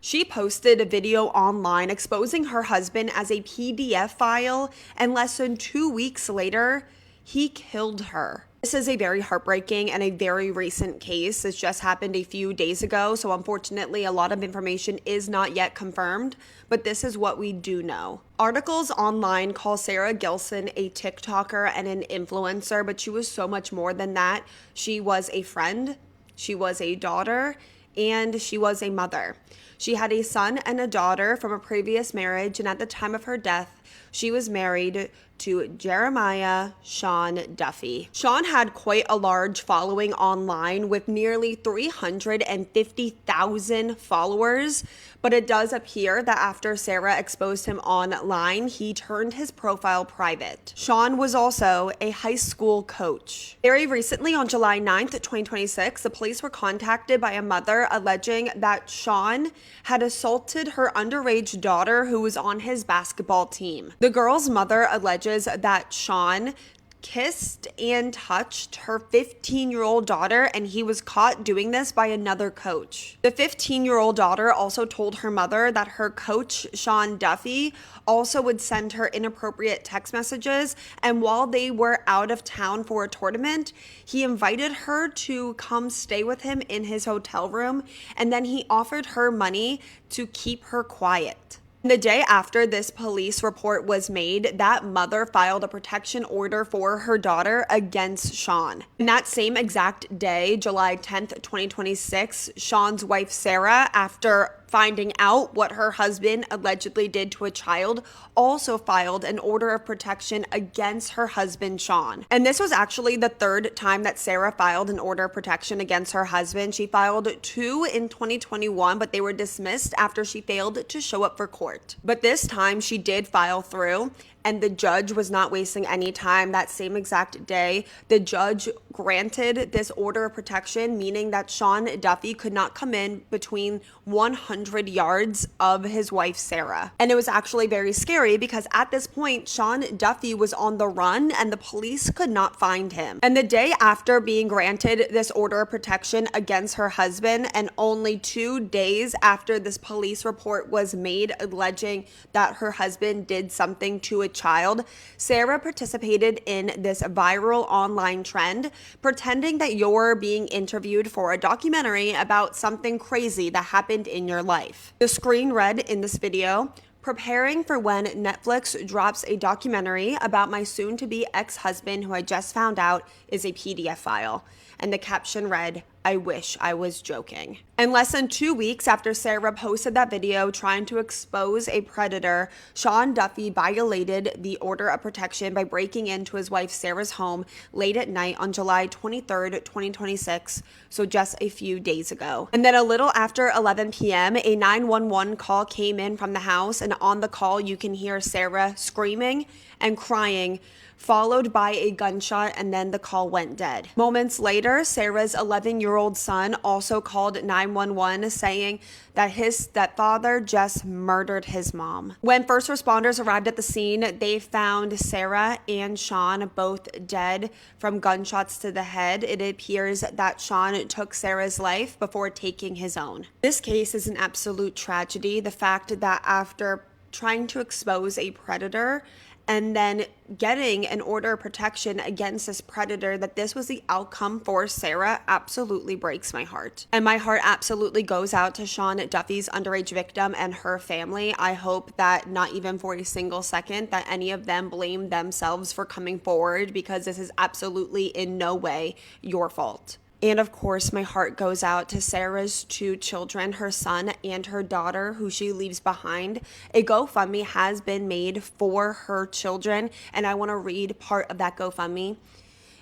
She posted a video online exposing her husband as a PDF file, and less than 2 weeks later, he killed her. This is a very heartbreaking and a very recent case. This just happened a few days ago, so unfortunately a lot of information is not yet confirmed, but this is what we do know. Articles online call Sarah Gilson a TikToker and an influencer, but she was so much more than that. She was a friend, she was a daughter, and she was a mother. She had a son and a daughter from a previous marriage, and at the time of her death, she was married to Jeremiah Sean Duffy. Sean had quite a large following online with nearly 350,000 followers, but it does appear that after Sarah exposed him online, he turned his profile private. Sean was also a high school coach. Very recently, on July 9th, 2026, the police were contacted by a mother alleging that Sean had assaulted her underage daughter who was on his basketball team. The girl's mother alleges that Sean kissed and touched her 15-year-old daughter, and he was caught doing this by another coach. The 15-year-old daughter also told her mother that her coach, Sean Duffy, also would send her inappropriate text messages, and while they were out of town for a tournament, he invited her to come stay with him in his hotel room, and then he offered her money to keep her quiet. The day after this police report was made, that mother filed a protection order for her daughter against Sean. In that same exact day, July 10th, 2026, Sean's wife Sarah, after finding out what her husband allegedly did to a child, also filed an order of protection against her husband, Sean. And this was actually the third time that Sarah filed an order of protection against her husband. She filed 2 in 2021, but they were dismissed after she failed to show up for court. But this time she did file through, and the judge was not wasting any time. That same exact day, the judge granted this order of protection, meaning that Sean Duffy could not come in between 100 yards of his wife, Sarah. And it was actually very scary because at this point, Sean Duffy was on the run and the police could not find him. And the day after being granted this order of protection against her husband, and only 2 days after this police report was made alleging that her husband did something to a child, Sarah participated in this viral online trend, pretending that you're being interviewed for a documentary about something crazy that happened in your life. The screen read in this video, "Preparing for when Netflix drops a documentary about my soon-to-be ex-husband who I just found out is a PDF file." And the caption read, "I wish I was joking." And less than 2 weeks after Sarah posted that video trying to expose a predator, Sean Duffy violated the order of protection by breaking into his wife Sarah's home late at night on July 23rd, 2026, so just a few days ago. And then a little after 11 p.m., a 911 call came in from the house, and on the call you can hear Sarah screaming and crying, followed by a gunshot, and then the call went dead. Moments later, Sarah's 11-year-old son also called 911 saying that his stepfather just murdered his mom. When first responders arrived at the scene, they found Sarah and Sean both dead from gunshots to the head. It appears that Sean took Sarah's life before taking his own. This case is an absolute tragedy. The fact that after trying to expose a predator and then getting an order of protection against this predator, that this was the outcome for Sarah, absolutely breaks my heart. And my heart absolutely goes out to Sean Duffy's underage victim and her family. I hope that not even for a single second that any of them blame themselves for coming forward, because this is absolutely in no way your fault. And of course, my heart goes out to Sarah's 2 children, her son and her daughter, who she leaves behind. A GoFundMe has been made for her children, and I want to read part of that GoFundMe.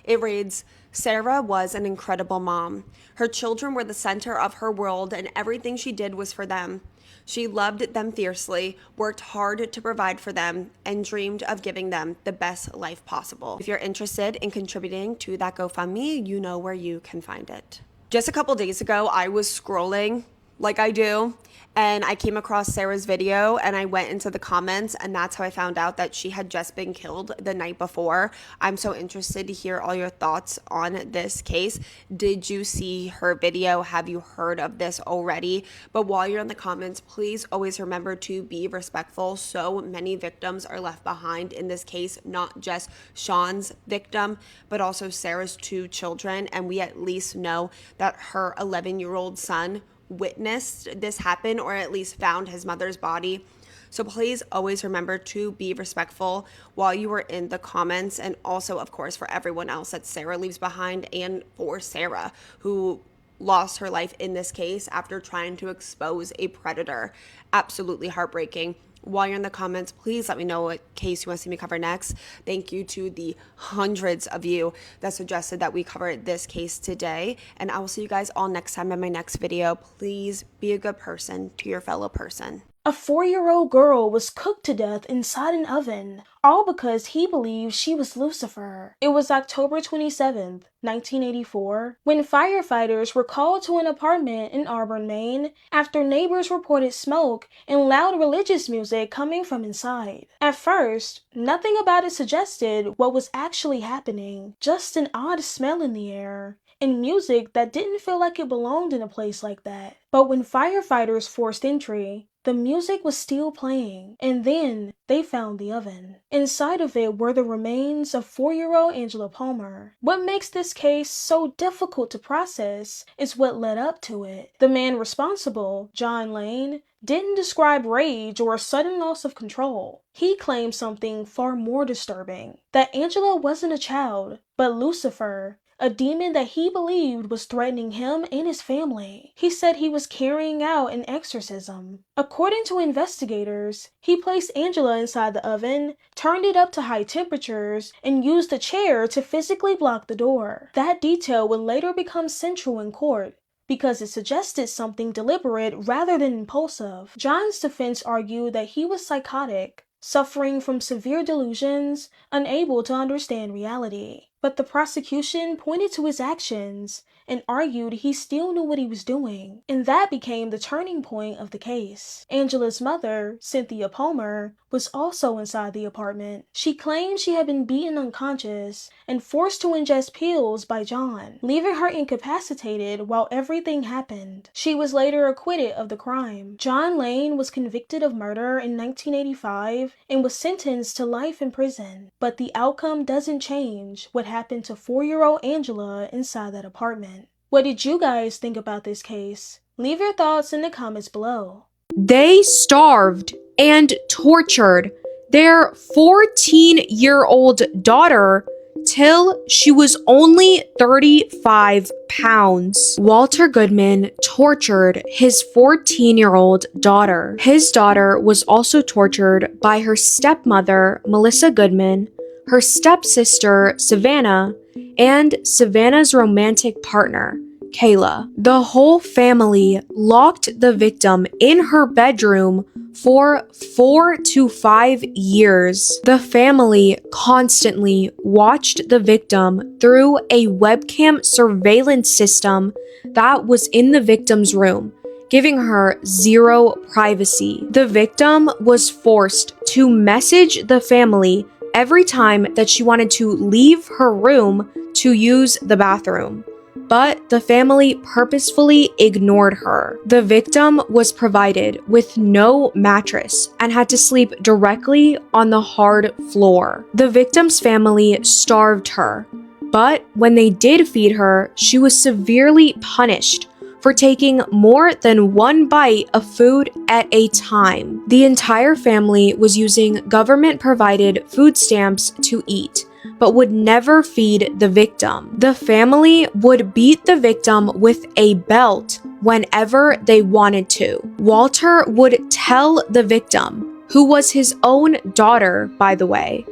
It reads, "Sarah was an incredible mom. Her children were the center of her world, and everything she did was for them. She loved them fiercely, worked hard to provide for them, and dreamed of giving them the best life possible." If you're interested in contributing to that GoFundMe, you know where you can find it. Just a couple days ago, I was scrolling like I do, and I came across Sarah's video and I went into the comments, and that's how I found out that she had just been killed the night before. I'm so interested to hear all your thoughts on this case. Did you see her video? Have you heard of this already? But while you're in the comments, please always remember to be respectful. So many victims are left behind in this case, not just Sean's victim, but also Sarah's 2 children. And we at least know that her 11-year-old son witnessed this happen, or at least found his mother's body. So please always remember to be respectful while you are in the comments, and also, of course, for everyone else that Sarah leaves behind, and for Sarah, who lost her life in this case after trying to expose a predator. Absolutely heartbreaking. While you're in the comments, please let me know what case you want to see me cover next. Thank you to the hundreds of you that suggested that we cover this case today. And I will see you guys all next time in my next video. Please be a good person to your fellow person. A 4-year-old girl was cooked to death inside an oven, all because he believed she was Lucifer. It was October 27th, 1984, when firefighters were called to an apartment in Auburn, Maine, after neighbors reported smoke and loud religious music coming from inside. At first, nothing about it suggested what was actually happening, just an odd smell in the air, and music that didn't feel like it belonged in a place like that. But when firefighters forced entry, the music was still playing, and then they found the oven. Inside of it were the remains of 4-year-old Angela Palmer. What makes this case so difficult to process is what led up to it. The man responsible, John Lane, didn't describe rage or a sudden loss of control. He claimed something far more disturbing, that Angela wasn't a child, but Lucifer, a demon that he believed was threatening him and his family. He said he was carrying out an exorcism. According to investigators, he placed Angela inside the oven, turned it up to high temperatures, and used a chair to physically block the door. That detail would later become central in court, because it suggested something deliberate rather than impulsive. John's defense argued that he was psychotic, suffering from severe delusions, unable to understand reality. But the prosecution pointed to his actions and argued he still knew what he was doing, and that became the turning point of the case. Angela's mother, Cynthia Palmer, was also inside the apartment. She claimed she had been beaten unconscious and forced to ingest pills by John, leaving her incapacitated while everything happened. She was later acquitted of the crime. John Lane was convicted of murder in 1985 and was sentenced to life in prison. But the outcome doesn't change what happened to 4-year-old Angela inside that apartment. What did you guys think about this case? Leave your thoughts in the comments below. They starved and tortured their 14-year-old daughter till she was only 35 pounds. Walter Goodman tortured his 14-year-old daughter. His daughter was also tortured by her stepmother, Melissa Goodman, her stepsister, Savannah, and Savannah's romantic partner, Kayla. The whole family locked the victim in her bedroom for 4 to 5 years. The family constantly watched the victim through a webcam surveillance system that was in the victim's room, giving her zero privacy. The victim was forced to message the family every time that she wanted to leave her room to use the bathroom, but the family purposefully ignored her. The victim was provided with no mattress and had to sleep directly on the hard floor. The victim's family starved her, but when they did feed her, she was severely punished for taking more than one bite of food at a time. The entire family was using government-provided food stamps to eat, but would never feed the victim. The family would beat the victim with a belt whenever they wanted to. Walter would tell the victim, who was his own daughter, by the way,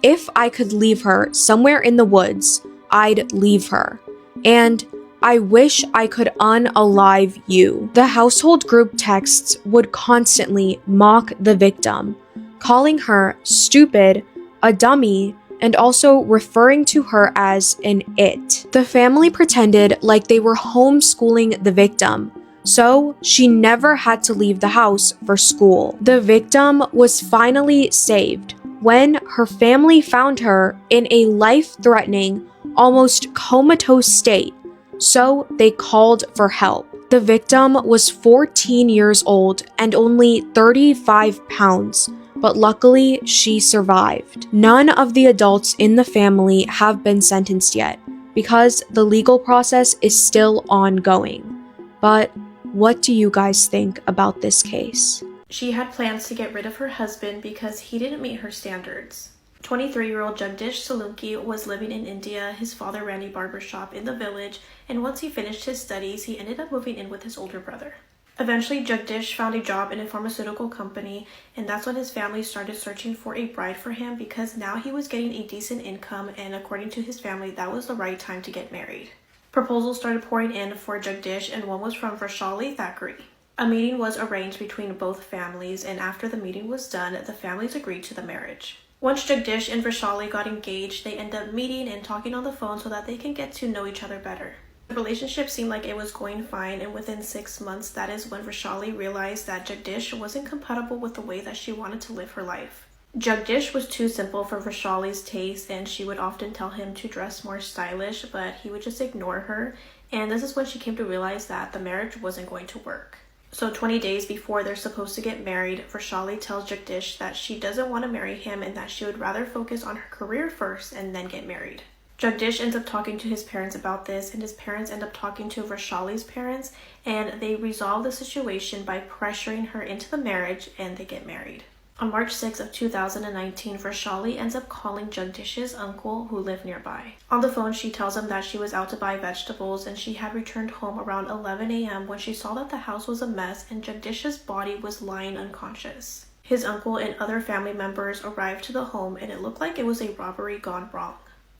if I could leave her somewhere in the woods, I'd leave her. And I wish I could unalive you. The household group texts would constantly mock the victim, calling her stupid, a dummy, and also referring to her as an it. The family pretended like they were homeschooling the victim, so she never had to leave the house for school. The victim was finally saved when her family found her in a life-threatening, almost comatose state, so they called for help. The victim was 14 years old and only 35 pounds, but luckily she survived. None of the adults in the family have been sentenced yet because the legal process is still ongoing. But what do you guys think about this case? She had plans to get rid of her husband because he didn't meet her standards. 23-year-old Jagdish Salunki was living in India. His father ran a barber shop in the village, and once he finished his studies, he ended up moving in with his older brother. Eventually, Jagdish found a job in a pharmaceutical company, and that's when his family started searching for a bride for him because now he was getting a decent income, and according to his family, that was the right time to get married. Proposals started pouring in for Jagdish, and one was from Vaishali Thackeray. A meeting was arranged between both families, and after the meeting was done, the families agreed to the marriage. Once Jagdish and Vaishali got engaged, they ended up meeting and talking on the phone so that they can get to know each other better. The relationship seemed like it was going fine, and within 6 months, that is when Vaishali realized that Jagdish wasn't compatible with the way that she wanted to live her life. Jagdish was too simple for Vaishali's taste, and she would often tell him to dress more stylish, but he would just ignore her, and this is when she came to realize that the marriage wasn't going to work. So 20 days before they're supposed to get married, Vaishali tells Jagdish that she doesn't want to marry him and that she would rather focus on her career first and then get married. Jagdish ends up talking to his parents about this, and his parents end up talking to Vaishali's parents, and they resolve the situation by pressuring her into the marriage, and they get married. On March 6 of 2019, Vaishali ends up calling Jagdish's uncle who lived nearby. On the phone, she tells him that she was out to buy vegetables and she had returned home around 11 a.m. when she saw that the house was a mess and Jagdish's body was lying unconscious. His uncle and other family members arrived to the home, and it looked like it was a robbery gone wrong.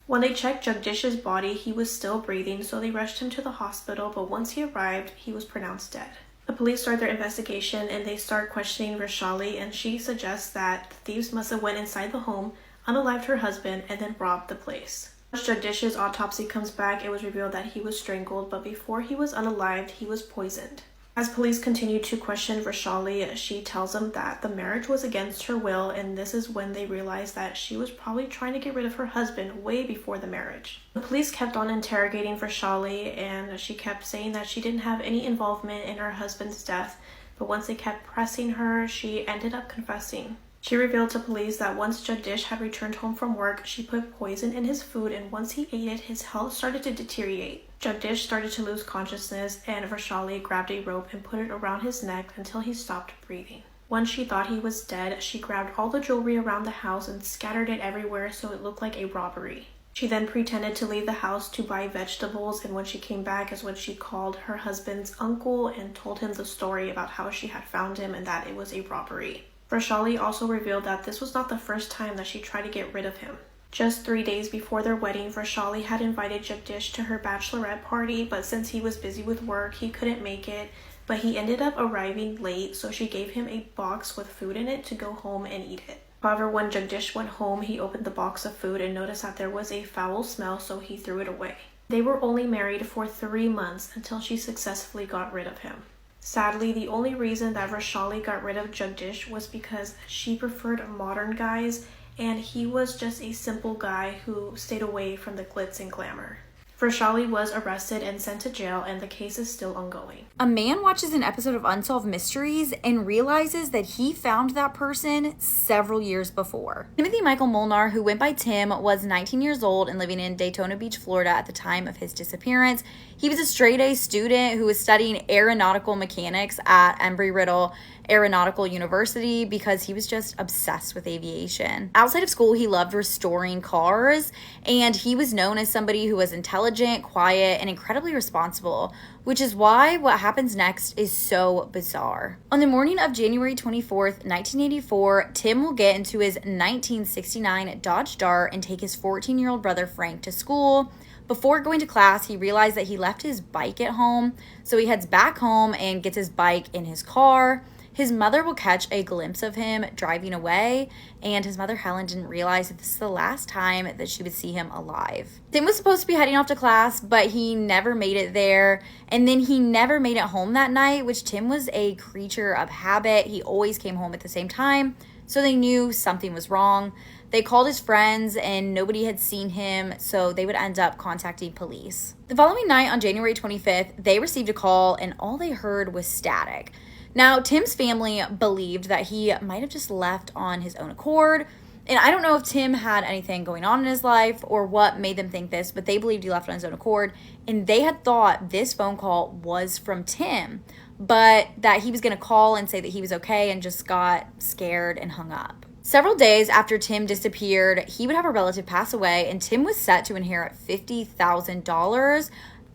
When they checked Jagdish's body, he was still breathing, so they rushed him to the hospital, but once he arrived, he was pronounced dead. The police start their investigation and they start questioning Vaishali, and she suggests that the thieves must have went inside the home, unalived her husband, and then robbed the place. Once Jagdish's autopsy comes back, it was revealed that he was strangled, but before he was unalived, he was poisoned. As police continue to question Vaishali, she tells them that the marriage was against her will, and this is when they realize that she was probably trying to get rid of her husband way before the marriage. The police kept on interrogating Vaishali, and she kept saying that she didn't have any involvement in her husband's death, but once they kept pressing her, she ended up confessing. She revealed to police that once Jagdish had returned home from work, she put poison in his food, and once he ate it, his health started to deteriorate. Jagdish started to lose consciousness, and Vaishali grabbed a rope and put it around his neck until he stopped breathing. Once she thought he was dead, she grabbed all the jewelry around the house and scattered it everywhere so it looked like a robbery. She then pretended to leave the house to buy vegetables, and when she came back is when she called her husband's uncle and told him the story about how she had found him and that it was a robbery. Vaishali also revealed that this was not the first time that she tried to get rid of him. Just 3 days before their wedding, Vaishali had invited Jagdish to her bachelorette party, but since he was busy with work, he couldn't make it. But he ended up arriving late, so she gave him a box with food in it to go home and eat it. However, when Jagdish went home, he opened the box of food and noticed that there was a foul smell, so he threw it away. They were only married for 3 months until she successfully got rid of him. Sadly, the only reason that Vaishali got rid of Jagdish was because she preferred modern guys, and he was just a simple guy who stayed away from the glitz and glamour. Vaishali was arrested and sent to jail, and the case is still ongoing. A man watches an episode of Unsolved Mysteries and realizes that he found that person several years before. Timothy Michael Molnar, who went by Tim, was 19 years old and living in Daytona Beach, Florida at the time of his disappearance. He was a straight-A student who was studying aeronautical mechanics at Embry-Riddle Aeronautical University because he was just obsessed with aviation. Outside of school, he loved restoring cars, and he was known as somebody who was intelligent, quiet, and incredibly responsible, which is why what happens next is so bizarre. On the morning of January 24th, 1984, Tim will get into his 1969 Dodge Dart and take his 14-year-old brother Frank to school. Before going to class, he realized that he left his bike at home, so he heads back home and gets his bike in his car. his mother will catch a glimpse of him driving away, and his mother Helen didn't realize that this is the last time that she would see him alive. Tim was supposed to be heading off to class, but he never made it there, and then he never made it home that night, which Tim was a creature of habit. He always came home at the same time, so they knew something was wrong. They called his friends and nobody had seen him, so they would end up contacting police. The following night on January 25th, they received a call and all they heard was static. Now, Tim's family believed that he might have just left on his own accord. And I don't know if Tim had anything going on in his life or what made them think this, but they believed he left on his own accord. And they had thought this phone call was from Tim, but that he was going to call and say that he was okay and just got scared and hung up. Several days after Tim disappeared, he would have a relative pass away, and Tim was set to inherit $50,000.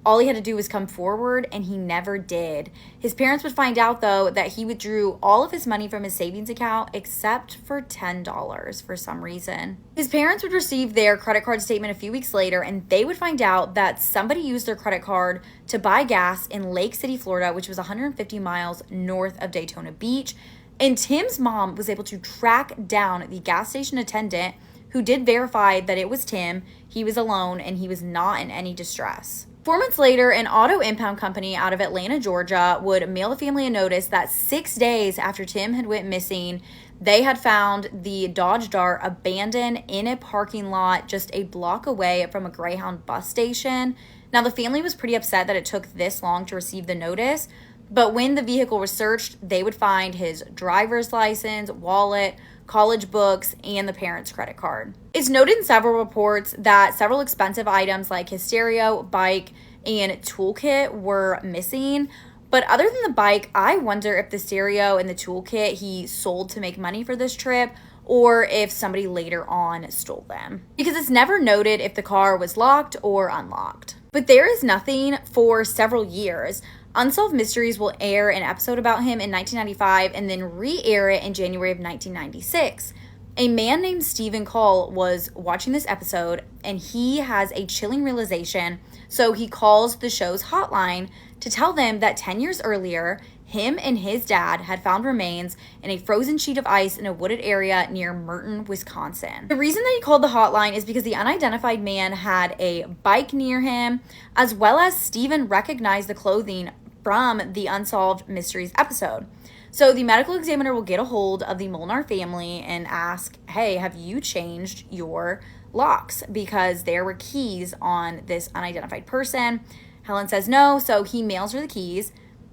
All he had to do was come forward, and he never did. His parents would find out, though, that he withdrew all of his money from his savings account except for $10 for some reason. His parents would receive their credit card statement a few weeks later, and they would find out that somebody used their credit card to buy gas in Lake City, Florida, which was 150 miles north of Daytona Beach. And Tim's mom was able to track down the gas station attendant who did verify that it was Tim, he was alone, and he was not in any distress. 4 months later, an auto impound company out of Atlanta, Georgia, would mail the family a notice that 6 days after Tim had went missing, they had found the Dodge Dart abandoned in a parking lot just a block away from a Greyhound bus station. Now, the family was pretty upset that it took this long to receive the notice, but when the vehicle was searched, they would find his driver's license, wallet, college books, and the parents' credit card. It's noted in several reports that several expensive items like his stereo, bike, and toolkit were missing. But other than the bike, I wonder if the stereo and the toolkit he sold to make money for this trip, or if somebody later on stole them. Because it's never noted if the car was locked or unlocked. But there is nothing for several years. Unsolved Mysteries will air an episode about him in 1995 and then re-air it in January of 1996. A man named Stephen Call was watching this episode and he has a chilling realization, so he calls the show's hotline to tell them that 10 years earlier, him and his dad had found remains in a frozen sheet of ice in a wooded area near Merton, Wisconsin. The reason that he called the hotline is because the unidentified man had a bike near him, as well as Stephen recognized the clothing from the Unsolved Mysteries episode. So the medical examiner will get a hold of the Molnar family and ask, hey, have you changed your locks? Because there were keys on this unidentified person. Helen says no, so he mails her the keys.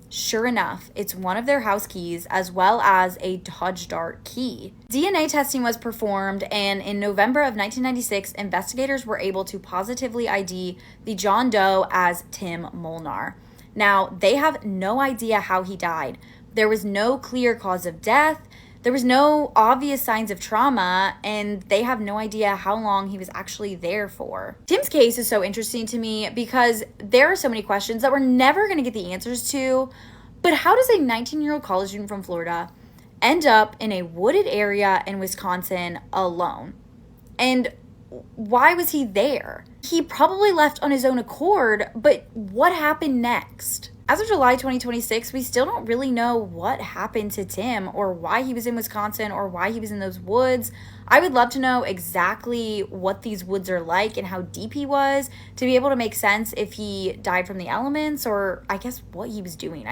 Sure enough, it's one of their house keys as well as a Dodge Dart key. DNA testing was performed, and in November of 1996, investigators were able to positively ID the John Doe as Tim Molnar. Now, they have no idea how he died. There was no clear cause of death. There was no obvious signs of trauma, and they have no idea how long he was actually there for. Tim's case is so interesting to me because there are so many questions that we're never going to get the answers to. But how does a 19-year-old college student from Florida end up in a wooded area in Wisconsin alone? And why was he there? He probably left on his own accord, but what happened next? As of July 2026, we still don't really know what happened to Tim or why he was in Wisconsin or why he was in those woods. I would love to know exactly what these woods are like and how deep he was to be able to make sense if he died from the elements or I guess what he was doing.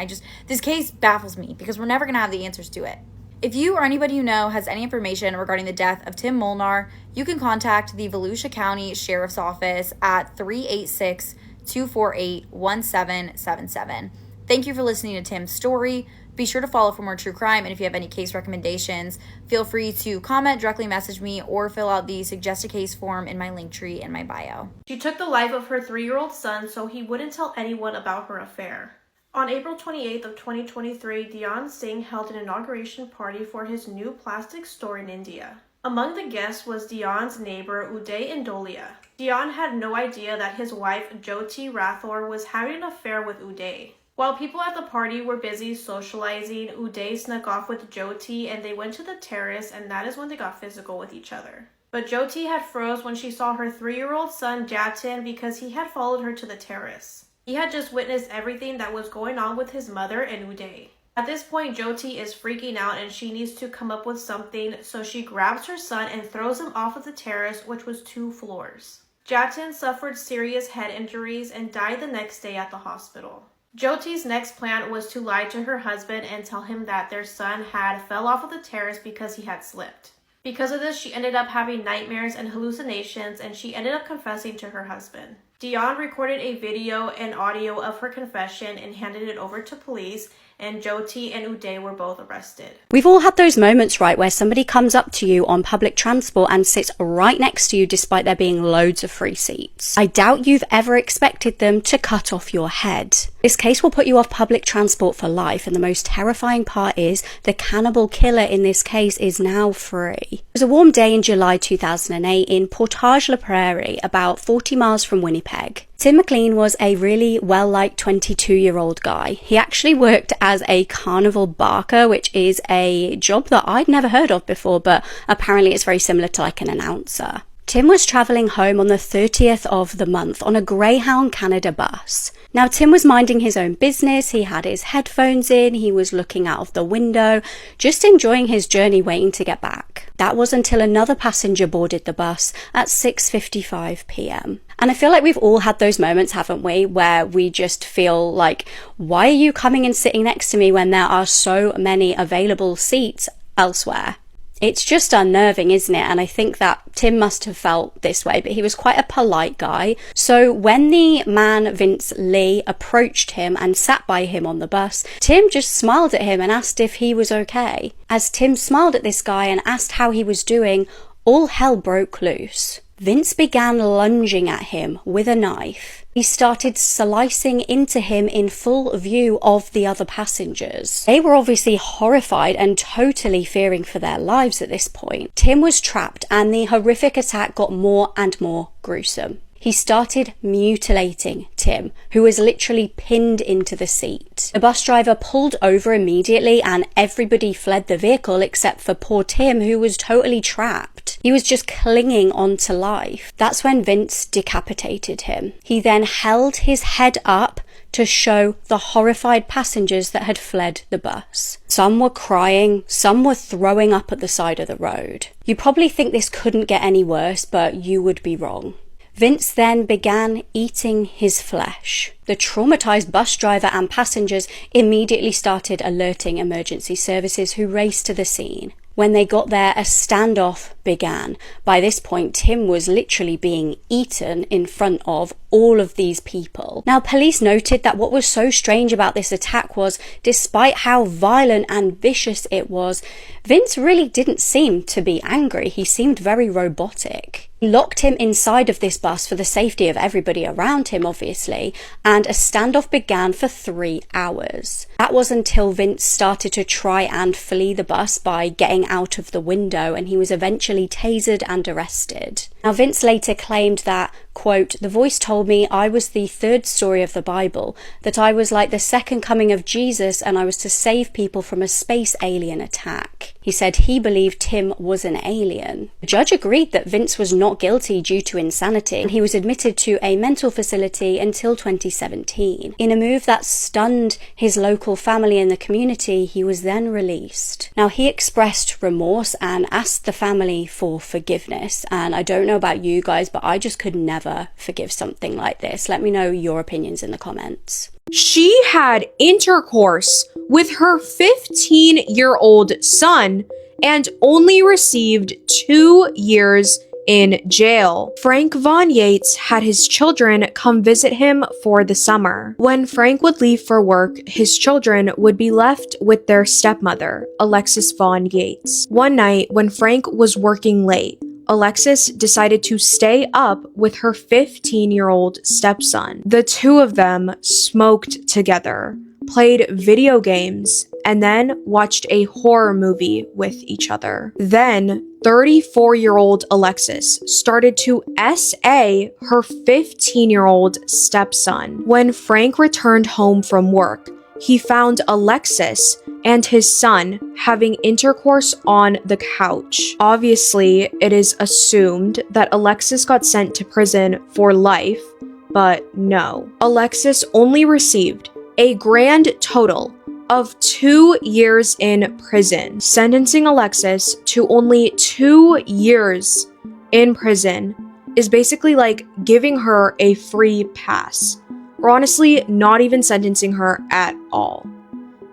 This case baffles me because we're never going to have the answers to it. If you or anybody you know has any information regarding the death of Tim Molnar, you can contact the Volusia County Sheriff's Office at 386-248-1777. Thank you for listening to Tim's story. Be sure to follow for more true crime, and if you have any case recommendations, feel free to comment, directly message me, or fill out the suggest a case form in my link tree in my bio. She took the life of her 3-year-old son so he wouldn't tell anyone about her affair. On April 28th of 2023, Dion Singh held an inauguration party for his new plastic store in India. Among the guests was Dion's neighbor Uday Indolia. Dion had no idea that his wife Jyoti Rathore was having an affair with Uday. While people at the party were busy socializing, Uday snuck off with Jyoti and they went to the terrace, and that is when they got physical with each other. But Jyoti had froze when she saw her 3-year-old son Jatin because he had followed her to the terrace. He had just witnessed everything that was going on with his mother and Uday. At this point, Jyoti is freaking out and she needs to come up with something, so she grabs her son and throws him off of the terrace, which was 2 floors. Jatin suffered serious head injuries and died the next day at the hospital. Jyoti's next plan was to lie to her husband and tell him that their son had fell off of the terrace because he had slipped. Because of this, she ended up having nightmares and hallucinations, and she ended up confessing to her husband. Dion recorded a video and audio of her confession and handed it over to police, and Jyoti and Uday were both arrested. We've all had those moments, right, where somebody comes up to you on public transport and sits right next to you despite there being loads of free seats. I doubt you've ever expected them to cut off your head. This case will put you off public transport for life, and the most terrifying part is the cannibal killer in this case is now free. It was a warm day in July 2008 in Portage-la-Prairie, about 40 miles from Winnipeg. Tim McLean was a really well-liked 22-year-old guy. He actually worked as a carnival barker, which is a job that I'd never heard of before, but apparently it's very similar to like an announcer. Tim was travelling home on the 30th of the month on a Greyhound Canada bus. Now, Tim was minding his own business, he had his headphones in, he was looking out of the window, just enjoying his journey waiting to get back. That was until another passenger boarded the bus at 6:55 p.m. And I feel like we've all had those moments, haven't we, where we just feel like, why are you coming and sitting next to me when there are so many available seats elsewhere? It's just unnerving, isn't it? And I think that Tim must have felt this way, but he was quite a polite guy. So when the man Vince Lee approached him and sat by him on the bus, Tim just smiled at him and asked if he was okay. As Tim smiled at this guy and asked how he was doing, all hell broke loose. Vince began lunging at him with a knife. He started slicing into him in full view of the other passengers. They were obviously horrified and totally fearing for their lives at this point. Tim was trapped and the horrific attack got more and more gruesome. He started mutilating Tim, who was literally pinned into the seat. The bus driver pulled over immediately and everybody fled the vehicle except for poor Tim, who was totally trapped. He was just clinging on to life. That's when Vince decapitated him. He then held his head up to show the horrified passengers that had fled the bus. Some were crying, some were throwing up at the side of the road. You probably think this couldn't get any worse, but you would be wrong. Vince then began eating his flesh. The traumatized bus driver and passengers immediately started alerting emergency services, who raced to the scene. When they got there, a standoff began. By this point, Tim was literally being eaten in front of all of these people. Now, police noted that what was so strange about this attack was, despite how violent and vicious it was, Vince really didn't seem to be angry. He seemed very robotic. He locked him inside of this bus for the safety of everybody around him, obviously, and a standoff began for 3 hours. That was until Vince started to try and flee the bus by getting out of the window, and he was eventually tasered and arrested. Now, Vince later claimed that, quote, "The voice told me I was the third story of the Bible, that I was like the second coming of Jesus and I was to save people from a space alien attack." He said he believed Tim was an alien. The judge agreed that Vince was not guilty due to insanity, and he was admitted to a mental facility until 2017. In a move that stunned his local family and the community, he was then released. Now, he expressed remorse and asked the family for forgiveness, and I don't know about you guys, but I just could never forgive something like this. Let me know your opinions in the comments. She had intercourse with her 15-year-old son and only received 2 years in jail. Frank Von Yates had his children come visit him for the summer. When Frank would leave for work, his children would be left with their stepmother, Alexis Von Yates. One night, when Frank was working late, Alexis decided to stay up with her 15-year-old stepson. The two of them smoked together, played video games, and then watched a horror movie with each other. Then, 34-year-old Alexis started to SA her 15-year-old stepson. When Frank returned home from work, he found Alexis and his son having intercourse on the couch. Obviously, it is assumed that Alexis got sent to prison for life, but no. Alexis only received a grand total of 2 years in prison. Sentencing Alexis to only 2 years in prison is basically like giving her a free pass, or honestly, not even sentencing her at all.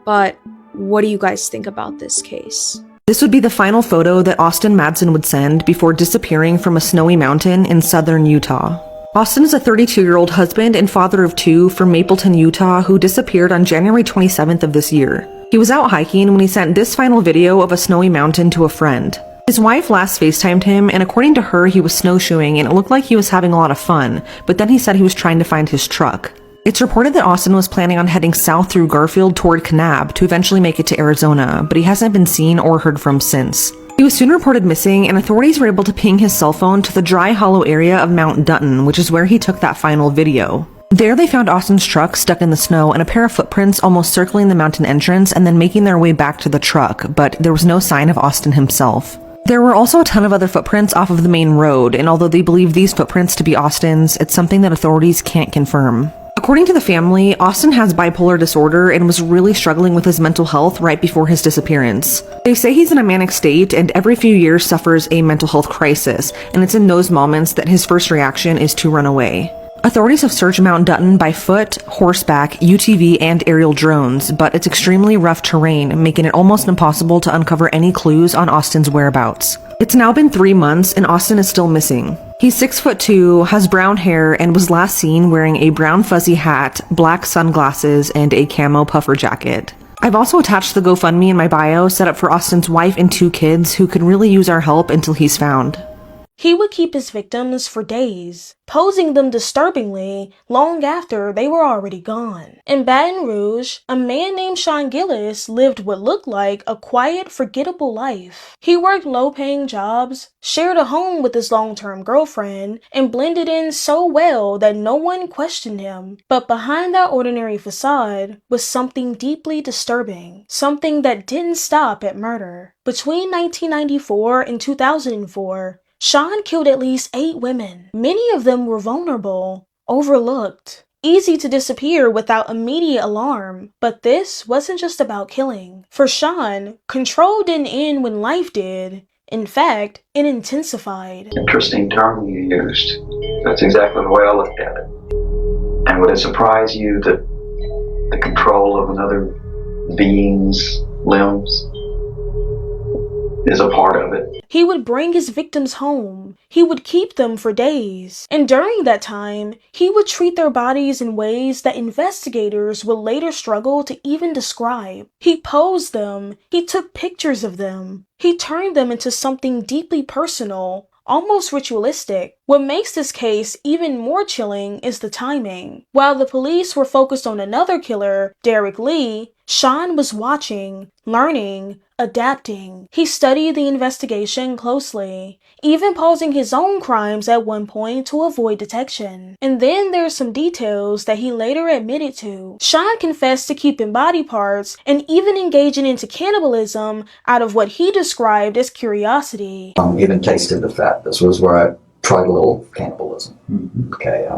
But what do you guys think about this case? This would be the final photo that Austin Madsen would send before disappearing from a snowy mountain in southern Utah. Austin is a 32-year-old husband and father of 2 from Mapleton, Utah, who disappeared on January 27th of this year. He was out hiking when he sent this final video of a snowy mountain to a friend. His wife last FaceTimed him, and according to her, he was snowshoeing and it looked like he was having a lot of fun, but then he said he was trying to find his truck. It's reported that Austin was planning on heading south through Garfield toward Kanab to eventually make it to Arizona, but he hasn't been seen or heard from since. He was soon reported missing, and authorities were able to ping his cell phone to the dry, hollow area of Mount Dutton, which is where he took that final video. There they found Austin's truck stuck in the snow and a pair of footprints almost circling the mountain entrance and then making their way back to the truck, but there was no sign of Austin himself. There were also a ton of other footprints off of the main road, and although they believe these footprints to be Austin's, it's something that authorities can't confirm. According to the family, Austin has bipolar disorder and was really struggling with his mental health right before his disappearance. They say he's in a manic state and every few years suffers a mental health crisis, and it's in those moments that his first reaction is to run away. Authorities have searched Mount Dutton by foot, horseback, UTV, and aerial drones, but it's extremely rough terrain, making it almost impossible to uncover any clues on Austin's whereabouts. It's now been 3 months and Austin is still missing. He's 6'2", has brown hair, and was last seen wearing a brown fuzzy hat, black sunglasses, and a camo puffer jacket. I've also attached the GoFundMe in my bio set up for Austin's wife and 2 kids who could really use our help until he's found. He would keep his victims for days, posing them disturbingly long after they were already gone. In Baton Rouge, a man named Sean Gillis lived what looked like a quiet, forgettable life. He worked low-paying jobs, shared a home with his long-term girlfriend, and blended in so well that no one questioned him. But behind that ordinary facade was something deeply disturbing, something that didn't stop at murder. Between 1994 and 2004, Sean killed at least 8 women. Many of them were vulnerable, overlooked, easy to disappear without immediate alarm. But this wasn't just about killing. For Sean, control didn't end when life did. In fact, it intensified. Interesting term you used. That's exactly the way I looked at it. And would it surprise you that the control of another being's limbs is a part of it? He would bring his victims home. He would keep them for days. And during that time, he would treat their bodies in ways that investigators would later struggle to even describe. He posed them. He took pictures of them. He turned them into something deeply personal, almost ritualistic. What makes this case even more chilling is the timing. While the police were focused on another killer, Derek Lee, Sean was watching, learning, adapting. He studied the investigation closely, even pausing his own crimes at one point to avoid detection. And then there's some details that he later admitted to. Sean confessed to keeping body parts and even engaging into cannibalism out of what he described as curiosity. Even tasted the fat. This was where I tried a little cannibalism. Okay,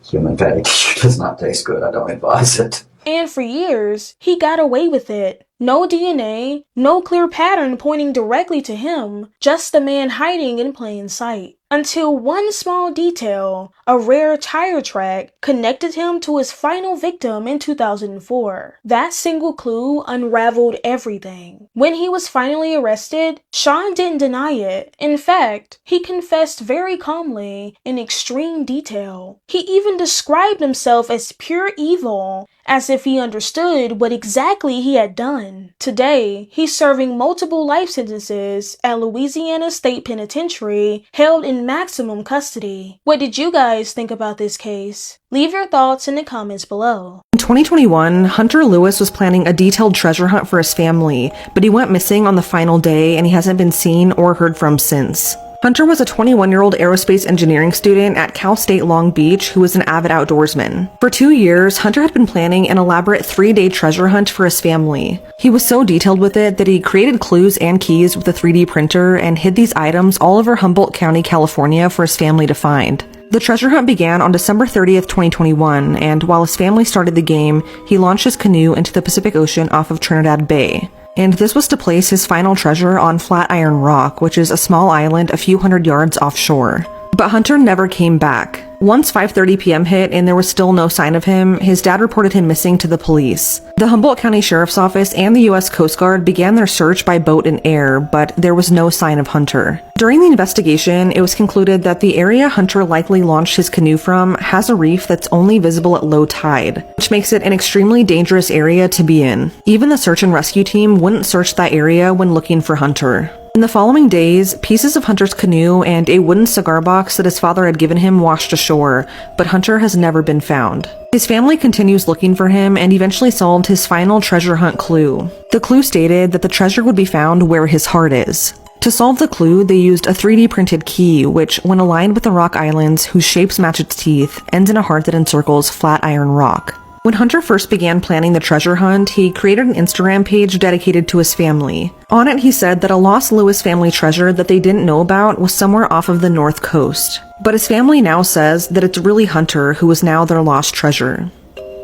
human fatty tissue does not taste good. I don't advise it. And for years, he got away with it. No DNA, no clear pattern pointing directly to him, just the man hiding in plain sight. Until one small detail, a rare tire track, connected him to his final victim in 2004. That single clue unraveled everything. When he was finally arrested, Sean didn't deny it. In fact, he confessed very calmly, in extreme detail. He even described himself as pure evil, as if he understood what exactly he had done. Today, he's serving multiple life sentences at Louisiana State Penitentiary, held in maximum custody. What did you guys think about this case? Leave your thoughts in the comments below. In 2021, Hunter Lewis was planning a detailed treasure hunt for his family, but he went missing on the final day and he hasn't been seen or heard from since. Hunter was a 21-year-old aerospace engineering student at Cal State Long Beach who was an avid outdoorsman. For 2 years, Hunter had been planning an elaborate 3-day treasure hunt for his family. He was so detailed with it that he created clues and keys with a 3D printer and hid these items all over Humboldt County, California for his family to find. The treasure hunt began on December 30th, 2021, and while his family started the game, he launched his canoe into the Pacific Ocean off of Trinidad Bay. And this was to place his final treasure on Flatiron Rock, which is a small island a few hundred yards offshore. But Hunter never came back. Once 5:30 p.m. hit and there was still no sign of him, his dad reported him missing to the police. The Humboldt County Sheriff's Office and the U.S. Coast Guard began their search by boat and air, but there was no sign of Hunter. During the investigation, it was concluded that the area Hunter likely launched his canoe from has a reef that's only visible at low tide, which makes it an extremely dangerous area to be in. Even the search and rescue team wouldn't search that area when looking for Hunter. In the following days, pieces of Hunter's canoe and a wooden cigar box that his father had given him washed ashore, but Hunter has never been found. His family continues looking for him and eventually solved his final treasure hunt clue. The clue stated that the treasure would be found where his heart is. To solve the clue, they used a 3D printed key, which, when aligned with the rock islands whose shapes match its teeth, ends in a heart that encircles Flatiron Rock. When Hunter first began planning the treasure hunt, he created an Instagram page dedicated to his family. On it, he said that a lost Lewis family treasure that they didn't know about was somewhere off of the North Coast. But his family now says that it's really Hunter who is now their lost treasure.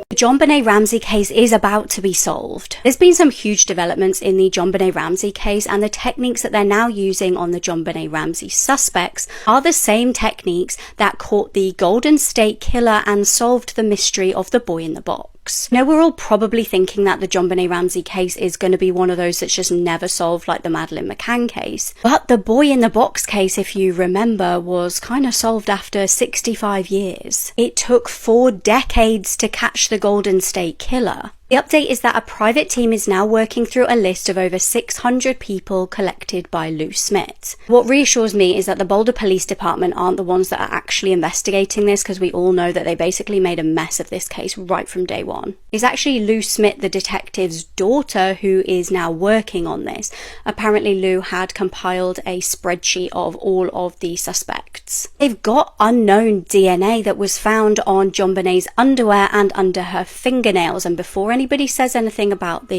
The JonBenet Ramsey case is about to be solved. There's been some huge developments in the JonBenet Ramsey case, and the techniques that they're now using on the JonBenet Ramsey suspects are the same techniques that caught the Golden State Killer and solved the mystery of the boy in the box. Now, we're all probably thinking that the JonBenet Ramsey case is going to be one of those that's just never solved, like the Madeleine McCann case. But the boy in the box case, if you remember, was kind of solved after 65 years. It took 4 decades to catch the Golden State Killer. The update is that a private team is now working through a list of over 600 people collected by Lou Smith. What reassures me is that the Boulder Police Department aren't the ones that are actually investigating this, because we all know that they basically made a mess of this case right from day one. It's actually Lou Smith, the detective's daughter, who is now working on this. Apparently Lou had compiled a spreadsheet of all of the suspects. They've got unknown DNA that was found on JonBenet's underwear and under her fingernails, and before anybody says anything about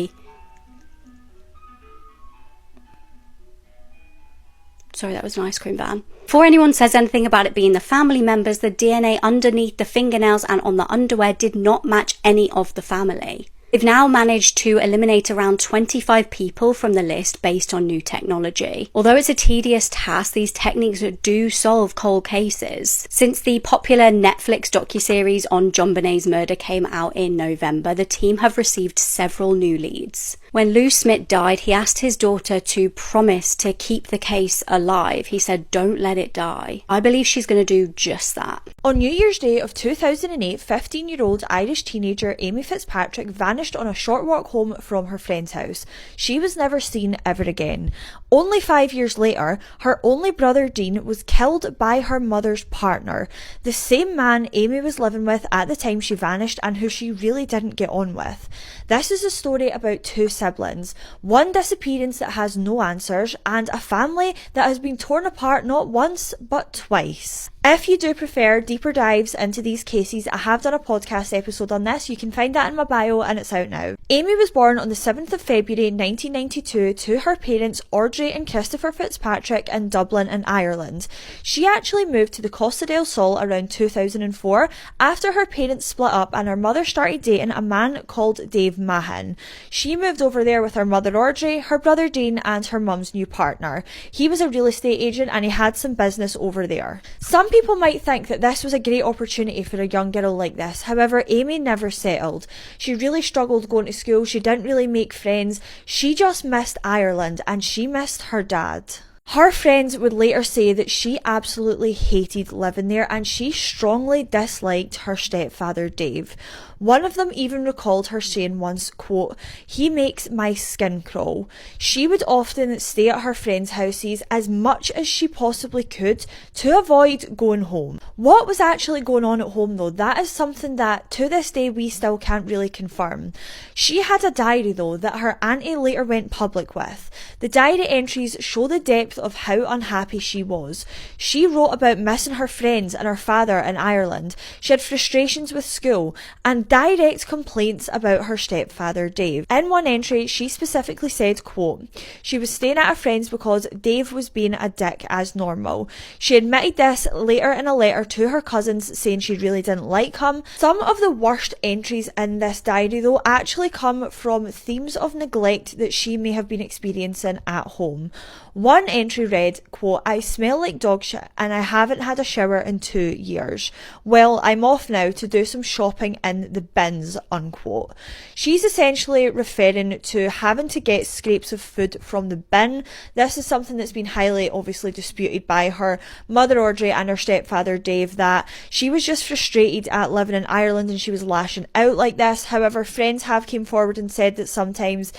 Sorry, that was an ice cream van. Before anyone says anything about it being the family members, the DNA underneath the fingernails and on the underwear did not match any of the family. They've now managed to eliminate around 25 people from the list based on new technology. Although it's a tedious task, these techniques do solve cold cases. Since the popular Netflix docuseries on JonBenet's murder came out in November, the team have received several new leads. When Lou Smith died, he asked his daughter to promise to keep the case alive. He said, "Don't let it die." I believe she's going to do just that. On New Year's Day of 2008, 15-year-old Irish teenager Amy Fitzpatrick vanished on a short walk home from her friend's house. She was never seen ever again. Only 5 years later, her only brother Dean was killed by her mother's partner, the same man Amy was living with at the time she vanished and who she really didn't get on with. This is a story about 2 siblings, one disappearance that has no answers, and a family that has been torn apart not once but twice. If you do prefer deeper dives into these cases, I have done a podcast episode on this. You can find that in my bio and it's out now. Amy was born on the 7th of February 1992 to her parents Audrey and Christopher Fitzpatrick in Dublin in Ireland. She actually moved to the Costa del Sol around 2004 after her parents split up and her mother started dating a man called Dave Mahan. She moved over there with her mother Audrey, her brother Dean and her mum's new partner. He was a real estate agent and he had some business over there. Some people might think that this was a great opportunity for a young girl like this. However, Amy never settled. She really struggled going to school. She didn't really make friends. She just missed Ireland and she missed her dad. Her friends would later say that she absolutely hated living there and she strongly disliked her stepfather Dave. One of them even recalled her saying once, quote, "He makes my skin crawl." She would often stay at her friends' houses as much as she possibly could to avoid going home. What was actually going on at home though, that is something that to this day we still can't really confirm. She had a diary though that her auntie later went public with. The diary entries show the depth of how unhappy she was. She wrote about missing her friends and her father in Ireland. She had frustrations with school and direct complaints about her stepfather Dave. In one entry, she specifically said, quote, she was staying at a friend's because Dave was being a dick as normal. She admitted this later in a letter to her cousins, saying she really didn't like him. Some of the worst entries in this diary though actually come from themes of neglect that she may have been experiencing at home. One entry read, quote, I smell like dog shit and I haven't had a shower in 2 years. Well, I'm off now to do some shopping in the bins, unquote. She's essentially referring to having to get scraps of food from the bin. This is something that's been highly obviously disputed by her mother Audrey and her stepfather Dave, that she was just frustrated at living in Ireland and she was lashing out like this. However, friends have came forward and said that sometimes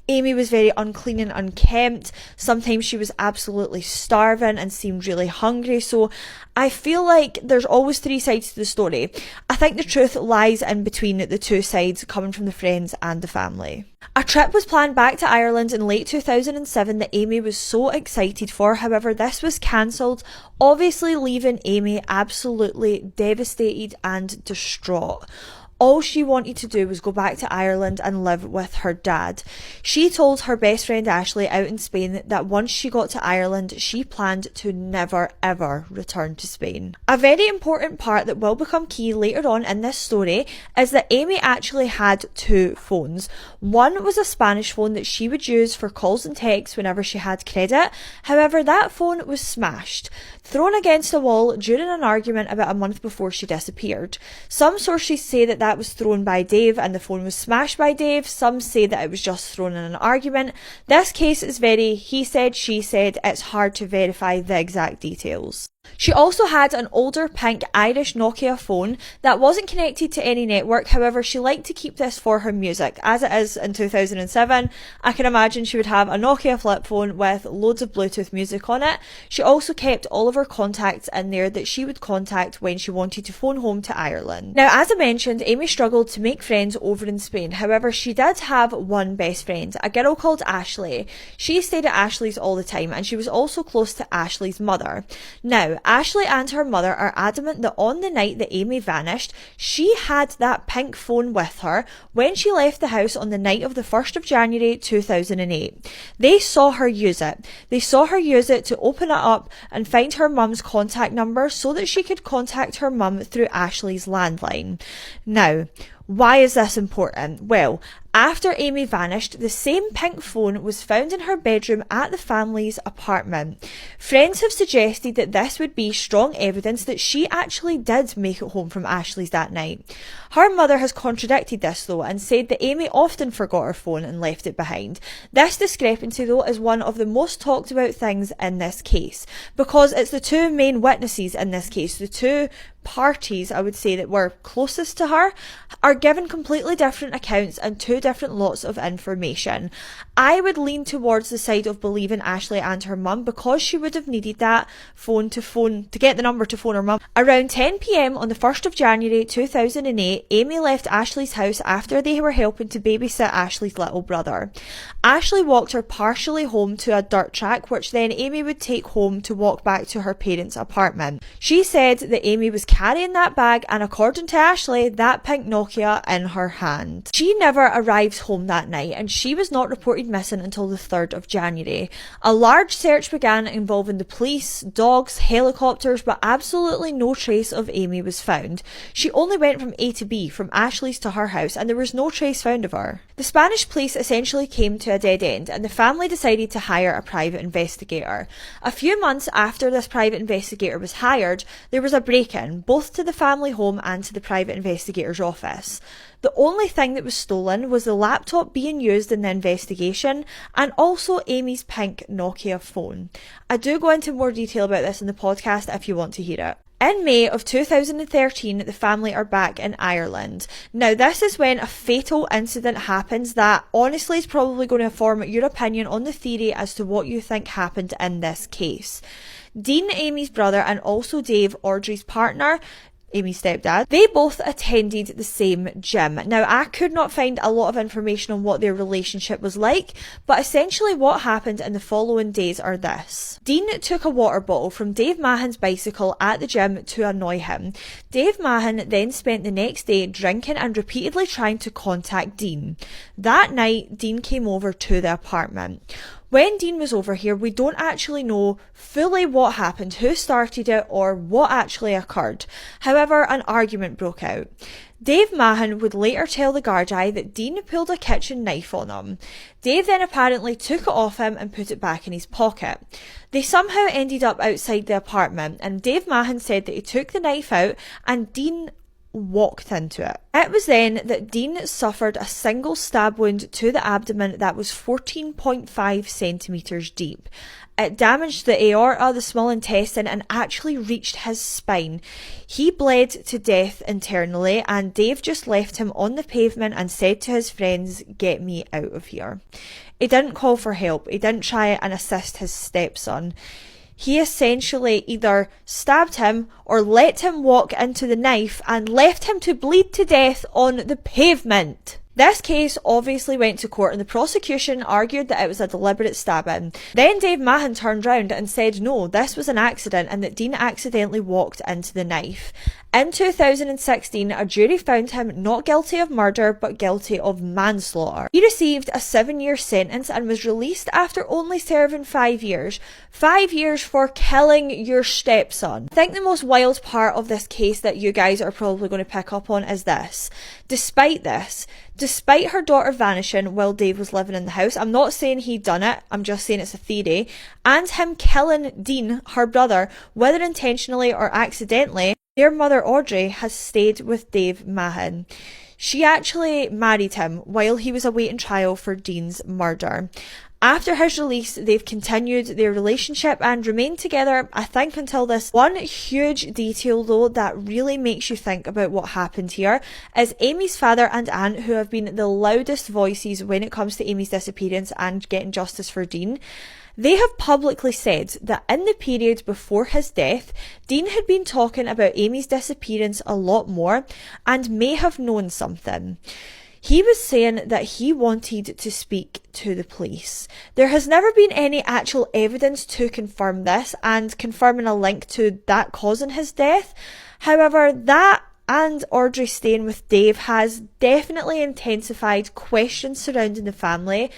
Amy was very unclean and unkempt. Sometimes she was absolutely starving and seemed really hungry. So I feel like there's always 3 sides to the story. I think the truth lies in between the 2 sides, coming from the friends and the family. A trip was planned back to Ireland in late 2007 that Amy was so excited for. However, this was cancelled, obviously leaving Amy absolutely devastated and distraught. All she wanted to do was go back to Ireland and live with her dad. She told her best friend Ashley out in Spain that once she got to Ireland, she planned to never ever return to Spain. A very important part that will become key later on in this story is that Amy actually had 2 phones. One was a Spanish phone that she would use for calls and texts whenever she had credit. However, that phone was smashed, thrown against a wall during an argument about a month before she disappeared. Some sources say that was thrown by Dave and the phone was smashed by Dave. Some say that it was just thrown in an argument. This case is very he said, she said. It's hard to verify the exact details. She also had an older pink Irish Nokia phone that wasn't connected to any network. However, she liked to keep this for her music. As it is in 2007, I can imagine she would have a Nokia flip phone with loads of Bluetooth music on it. She also kept all of her contacts in there that she would contact when she wanted to phone home to Ireland. Now, as I mentioned, Amy struggled to make friends over in Spain. However, she did have one best friend, a girl called Ashley. She stayed at Ashley's all the time and she was also close to Ashley's mother. Now, Ashley and her mother are adamant that on the night that Amy vanished, she had that pink phone with her when she left the house on the night of the 1st of January 2008. They saw her use it. They saw her use it to open it up and find her mum's contact number so that she could contact her mum through Ashley's landline. Now, why is this important? Well, after Amy vanished, the same pink phone was found in her bedroom at the family's apartment. Friends have suggested that this would be strong evidence that she actually did make it home from Ashley's that night. Her mother has contradicted this though and said that Amy often forgot her phone and left it behind. This discrepancy though is one of the most talked about things in this case because it's the 2 main witnesses in this case, the 2 parties I would say that were closest to her, are given completely different accounts and 2 different lots of information. I would lean towards the side of believing Ashley and her mum because she would have needed that phone to get the number to phone her mum. Around 10 p.m. on the 1st of January 2008, Amy left Ashley's house after they were helping to babysit Ashley's little brother. Ashley walked her partially home to a dirt track, which then Amy would take home to walk back to her parents' apartment. She said that Amy was carrying that bag and, according to Ashley, that pink Nokia in her hand. She never arrived home that night and she was not reported missing until the 3rd of January. A large search began involving the police, dogs, helicopters, but absolutely no trace of Amy was found. She only went from A to B, from Ashley's to her house, and there was no trace found of her. The Spanish police essentially came to a dead end and the family decided to hire a private investigator. A few months after this private investigator was hired, there was a break-in, both to the family home and to the private investigator's office. The only thing that was stolen was the laptop being used in the investigation and also Amy's pink Nokia phone. I do go into more detail about this in the podcast if you want to hear it. In May of 2013, the family are back in Ireland. Now, this is when a fatal incident happens that honestly is probably going to form your opinion on the theory as to what you think happened in this case. Dean, Amy's brother, and also Dave, Audrey's partner, Amy's stepdad, they both attended the same gym. Now, I could not find a lot of information on what their relationship was like, but essentially what happened in the following days are this. Dean took a water bottle from Dave Mahan's bicycle at the gym to annoy him. Dave Mahan then spent the next day drinking and repeatedly trying to contact Dean. That night, Dean came over to the apartment. When Dean was over here, we don't actually know fully what happened, who started it, or what actually occurred. However, an argument broke out. Dave Mahan would later tell the guard eye that Dean pulled a kitchen knife on him. Dave then apparently took it off him and put it back in his pocket. They somehow ended up outside the apartment, and Dave Mahan said that he took the knife out and Dean walked into it. It was then that Dean suffered a single stab wound to the abdomen that was 14.5 centimeters deep. It damaged the aorta, the small intestine, and actually reached his spine. He bled to death internally, and Dave just left him on the pavement and said to his friends, "Get me out of here." He didn't call for help. He didn't try and assist his stepson. He essentially either stabbed him or let him walk into the knife and left him to bleed to death on the pavement. This case obviously went to court and the prosecution argued that it was a deliberate stabbing. Then Dave Mahan turned round and said no, this was an accident and that Dean accidentally walked into the knife. In 2016, a jury found him not guilty of murder but guilty of manslaughter. He received a 7-year sentence and was released after only serving 5 years. 5 years for killing your stepson. I think the most wild part of this case that you guys are probably going to pick up on is this. Despite her daughter vanishing while Dave was living in the house, I'm not saying he done it, I'm just saying it's a theory, and him killing Dean, her brother, whether intentionally or accidentally, their mother Audrey has stayed with Dave Mahan. She actually married him while he was awaiting trial for Dean's murder. After his release, they've continued their relationship and remained together, I think, until this. One huge detail, though, that really makes you think about what happened here is Amy's father and aunt, who have been the loudest voices when it comes to Amy's disappearance and getting justice for Dean. They have publicly said that in the period before his death, Dean had been talking about Amy's disappearance a lot more and may have known something. He was saying that he wanted to speak to the police. There has never been any actual evidence to confirm this and confirming a link to that causing his death. However, that and Audrey staying with Dave has definitely intensified questions surrounding the family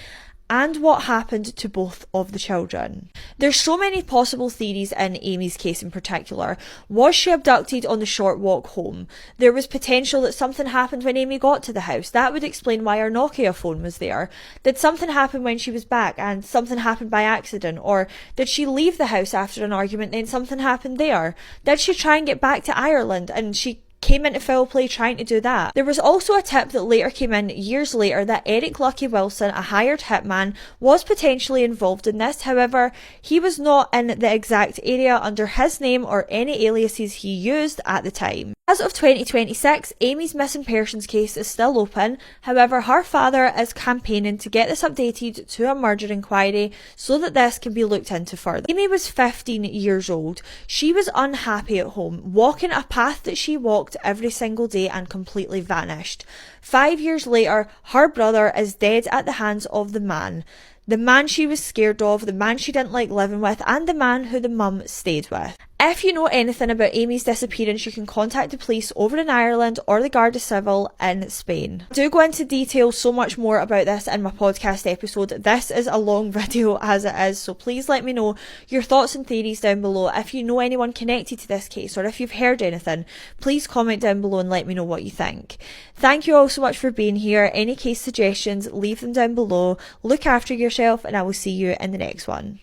and what happened to both of the children. There's so many possible theories in Amy's case in particular. Was she abducted on the short walk home? There was potential that something happened when Amy got to the house. That would explain why her Nokia phone was there. Did something happen when she was back and something happened by accident? Or did she leave the house after an argument and then something happened there? Did she try and get back to Ireland and she came into foul play trying to do that? There was also a tip that later came in years later that Eric Lucky Wilson, a hired hitman, was potentially involved in this. However, he was not in the exact area under his name or any aliases he used at the time. As of 2026, Amy's missing persons case is still open. However, her father is campaigning to get this updated to a murder inquiry so that this can be looked into further. Amy was 15 years old. She was unhappy at home, walking a path that she walked every single day and completely vanished. 5 years later, her brother is dead at the hands of the man she was scared of, the man she didn't like living with, and the man who the mum stayed with. If you know anything about Amy's disappearance, you can contact the police over in Ireland or the Guardia Civil in Spain. I do go into detail so much more about this in my podcast episode. This is a long video as it is, so please let me know your thoughts and theories down below. If you know anyone connected to this case or if you've heard anything, please comment down below and let me know what you think. Thank you all so much for being here. Any case suggestions, leave them down below. Look after yourself and I will see you in the next one.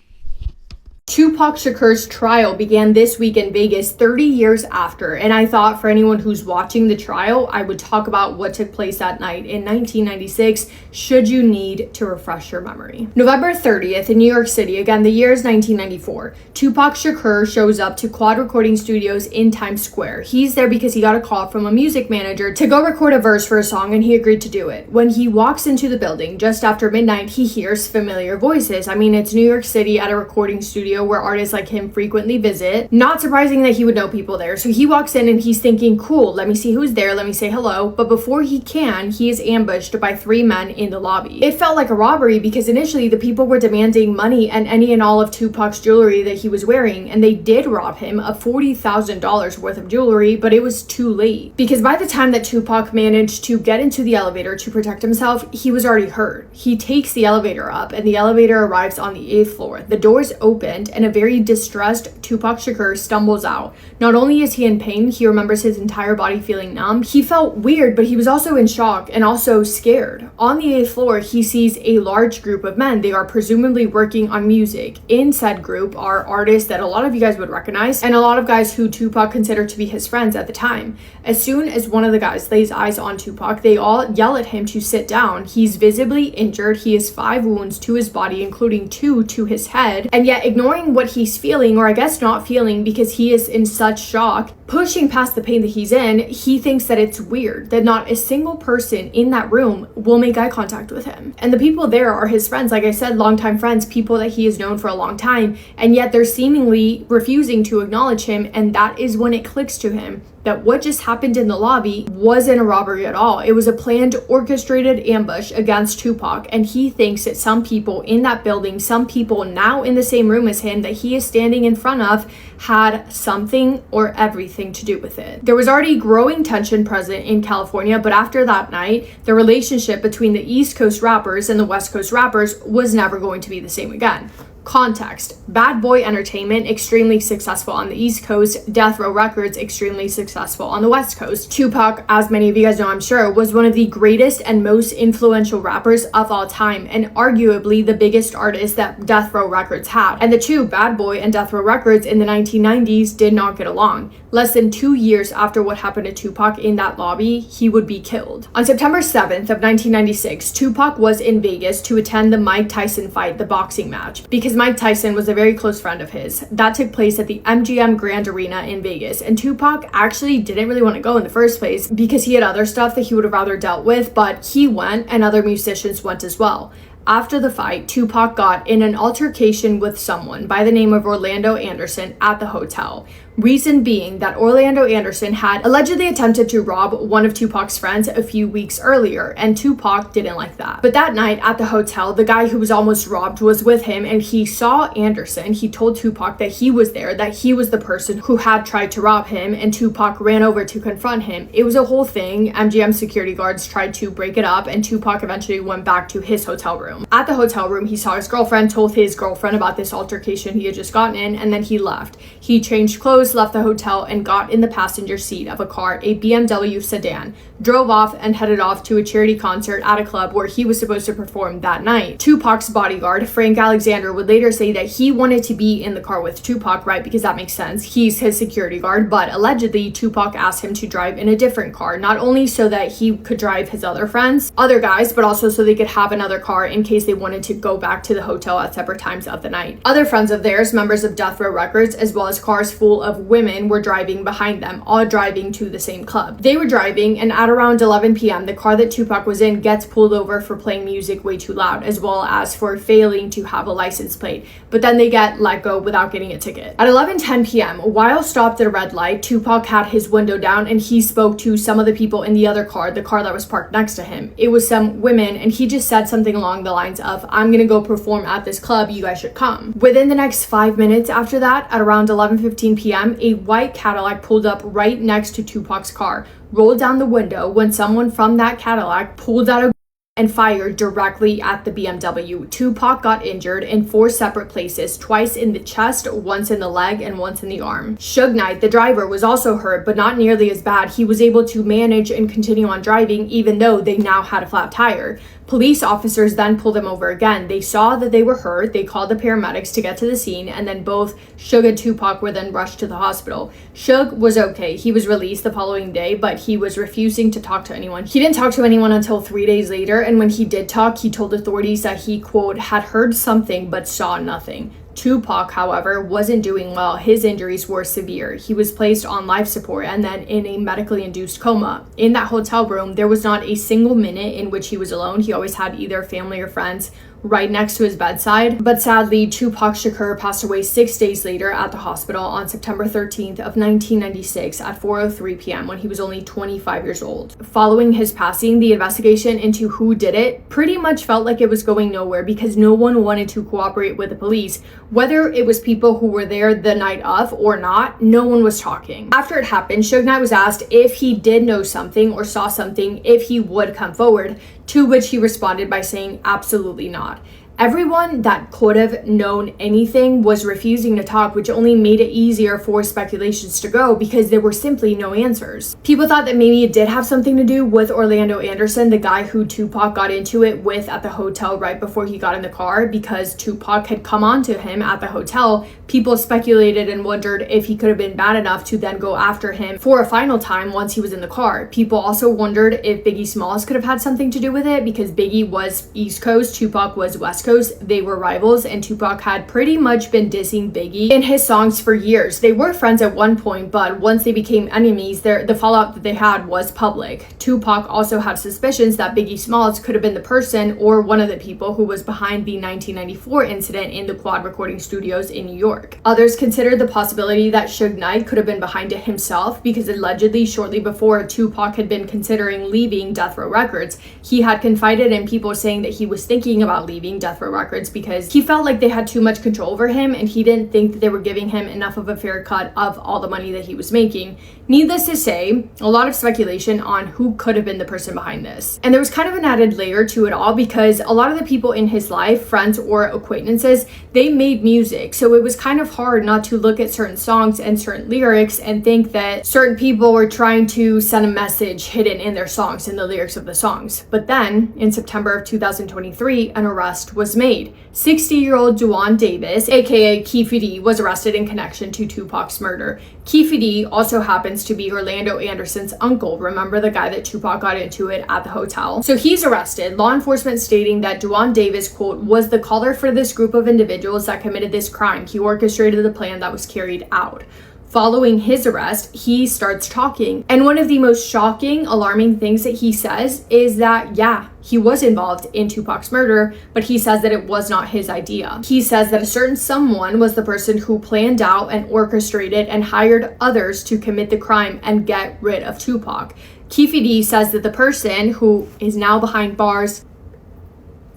Tupac Shakur's trial began this week in Vegas 30 years after, and I thought for anyone who's watching the trial, I would talk about what took place that night in 1996, should you need to refresh your memory. November 30th in New York City, again the year is 1994, Tupac Shakur shows up to Quad Recording Studios in Times Square. He's there because he got a call from a music manager to go record a verse for a song and he agreed to do it. When he walks into the building just after midnight, he hears familiar voices. I mean, it's New York City at a recording studio. studio where artists like him frequently visit. Not surprising that he would know people there. So he walks in and he's thinking, cool, let me see who's there, let me say hello. But before he can, he is ambushed by 3 men in the lobby. It felt like a robbery because initially the people were demanding money and any and all of Tupac's jewelry that he was wearing, and they did rob him of $40,000 worth of jewelry, but it was too late. Because by the time that Tupac managed to get into the elevator to protect himself, he was already hurt. He takes the elevator up and the elevator arrives on the 8th floor. The doors opened and a very distressed Tupac Shakur stumbles out. Not only is he in pain, he remembers his entire body feeling numb. He felt weird, but he was also in shock and also scared. On the 8th floor, he sees a large group of men. They are presumably working on music. In said group are artists that a lot of you guys would recognize and a lot of guys who Tupac considered to be his friends at the time. As soon as one of the guys lays eyes on Tupac, they all yell at him to sit down. He's visibly injured. He has 5 wounds to his body, including 2 to his head, and yet ignoring what he's feeling, or I guess not feeling because he is in such shock, pushing past the pain that he's in, he thinks that it's weird that not a single person in that room will make eye contact with him. And the people there are his friends, like I said, longtime friends, people that he has known for a long time, and yet they're seemingly refusing to acknowledge him, and that is when it clicks to him that what just happened in the lobby wasn't a robbery at all. It was a planned, orchestrated ambush against Tupac, and he thinks that some people in that building, some people now in the same room as him that he is standing in front of, had something or everything to do with it. There was already growing tension present in California, but after that night, the relationship between the East Coast rappers and the West Coast rappers was never going to be the same again. Context: Bad Boy Entertainment, extremely successful on the East Coast, Death Row Records, extremely successful on the West Coast. Tupac, as many of you guys know I'm sure, was one of the greatest and most influential rappers of all time, and arguably the biggest artist that Death Row Records had. And the two, Bad Boy and Death Row Records, in the 1990s did not get along. Less than 2 years after what happened to Tupac in that lobby, he would be killed. On September 7th of 1996, Tupac was in Vegas to attend the Mike Tyson fight, the boxing match, because Mike Tyson was a very close friend of his. That took place at the MGM Grand Arena in Vegas, and Tupac actually didn't really want to go in the first place because he had other stuff that he would have rather dealt with, but he went and other musicians went as well. After the fight, Tupac got in an altercation with someone by the name of Orlando Anderson at the hotel. Reason being that Orlando Anderson had allegedly attempted to rob one of Tupac's friends a few weeks earlier, and Tupac didn't like that. But that night at the hotel, the guy who was almost robbed was with him, and he saw Anderson. He told Tupac that he was there, that he was the person who had tried to rob him, and Tupac ran over to confront him. It was a whole thing. MGM security guards tried to break it up, and Tupac eventually went back to his hotel room. At the hotel room, he saw his girlfriend, told his girlfriend about this altercation he had just gotten in, and then he left. He changed clothes, left the hotel, and got in the passenger seat of a car, a BMW sedan, drove off and headed off to a charity concert at a club where he was supposed to perform that night. Tupac's bodyguard, Frank Alexander, would later say that he wanted to be in the car with Tupac, right? Because that makes sense. He's his security guard, but allegedly Tupac asked him to drive in a different car, not only so that he could drive his other friends, other guys, but also so they could have another car in case they wanted to go back to the hotel at separate times of the night. Other friends of theirs, members of Death Row Records, as well as cars full of women, were driving behind them, all driving to the same club. They were driving, and at around 11 p.m., the car that Tupac was in gets pulled over for playing music way too loud, as well as for failing to have a license plate. But then they get let go without getting a ticket. At 11:10 p.m., while stopped at a red light, Tupac had his window down and he spoke to some of the people in the other car, the car that was parked next to him. It was some women, and he just said something along the lines of, "I'm gonna go perform at this club, you guys should come." Within the next 5 minutes after that, at around 11:15 p.m., a white Cadillac pulled up right next to Tupac's car, rolled down the window when someone from that Cadillac pulled out a and fired directly at the BMW. Tupac got injured in 4 separate places, twice in the chest, once in the leg, and once in the arm. Suge Knight, the driver, was also hurt, but not nearly as bad. He was able to manage and continue on driving even though they now had a flat tire. Police officers then pulled him over again. They saw that they were hurt. They called the paramedics to get to the scene, and then both Suge and Tupac were then rushed to the hospital. Suge was okay. He was released the following day, but he was refusing to talk to anyone. He didn't talk to anyone until 3 days later, and when he did talk, he told authorities that he, quote, had heard something but saw nothing. Tupac, however, wasn't doing well. His injuries were severe. He was placed on life support and then in a medically induced coma. In that hotel room, there was not a single minute in which he was alone. He always had either family or friends right next to his bedside. But sadly, Tupac Shakur passed away 6 days later at the hospital on September 13th of 1996 at 4:03 p.m. when he was only 25 years old. Following his passing, the investigation into who did it pretty much felt like it was going nowhere because no one wanted to cooperate with the police. Whether it was people who were there the night of or not, no one was talking. After it happened, Suge Knight was asked if he did know something or saw something, if he would come forward, to which he responded by saying absolutely not. Everyone that could have known anything was refusing to talk, which only made it easier for speculations to go because there were simply no answers. People thought that maybe it did have something to do with Orlando Anderson, the guy who Tupac got into it with at the hotel right before he got in the car, because Tupac had come on to him at the hotel. People speculated and wondered if he could have been bad enough to then go after him for a final time once he was in the car. People also wondered if Biggie Smalls could have had something to do with it because Biggie was East Coast, Tupac was West Coast. They were rivals, and Tupac had pretty much been dissing Biggie in his songs for years. They were friends at one point, but once they became enemies, the fallout that they had was public. Tupac also had suspicions that Biggie Smalls could have been the person or one of the people who was behind the 1994 incident in the Quad recording studios in New York. Others considered the possibility that Suge Knight could have been behind it himself because allegedly shortly before Tupac had been considering leaving Death Row Records, he had confided in people saying that he was thinking about leaving Death Row Records because he felt like they had too much control over him and he didn't think that they were giving him enough of a fair cut of all the money that he was making. Needless to say, a lot of speculation on who could have been the person behind this. And there was kind of an added layer to it all because a lot of the people in his life, friends or acquaintances, they made music. So it was kind of hard not to look at certain songs and certain lyrics and think that certain people were trying to send a message hidden in their songs, in the lyrics of the songs. But then, in September of 2023, an arrest was made. 60-year-old Duane Davis, aka Keefe D, was arrested in connection to Tupac's murder. Keefe D also happens to be Orlando Anderson's uncle. Remember the guy that Tupac got into it at the hotel? So he's arrested. Law enforcement stating that Duane Davis, quote, was the caller for this group of individuals that committed this crime. He orchestrated the plan that was carried out. Following his arrest, he starts talking. And one of the most shocking, alarming things that he says is that, yeah, he was involved in Tupac's murder, but he says that it was not his idea. He says that a certain someone was the person who planned out and orchestrated and hired others to commit the crime and get rid of Tupac. Keefe D says that the person who is now behind bars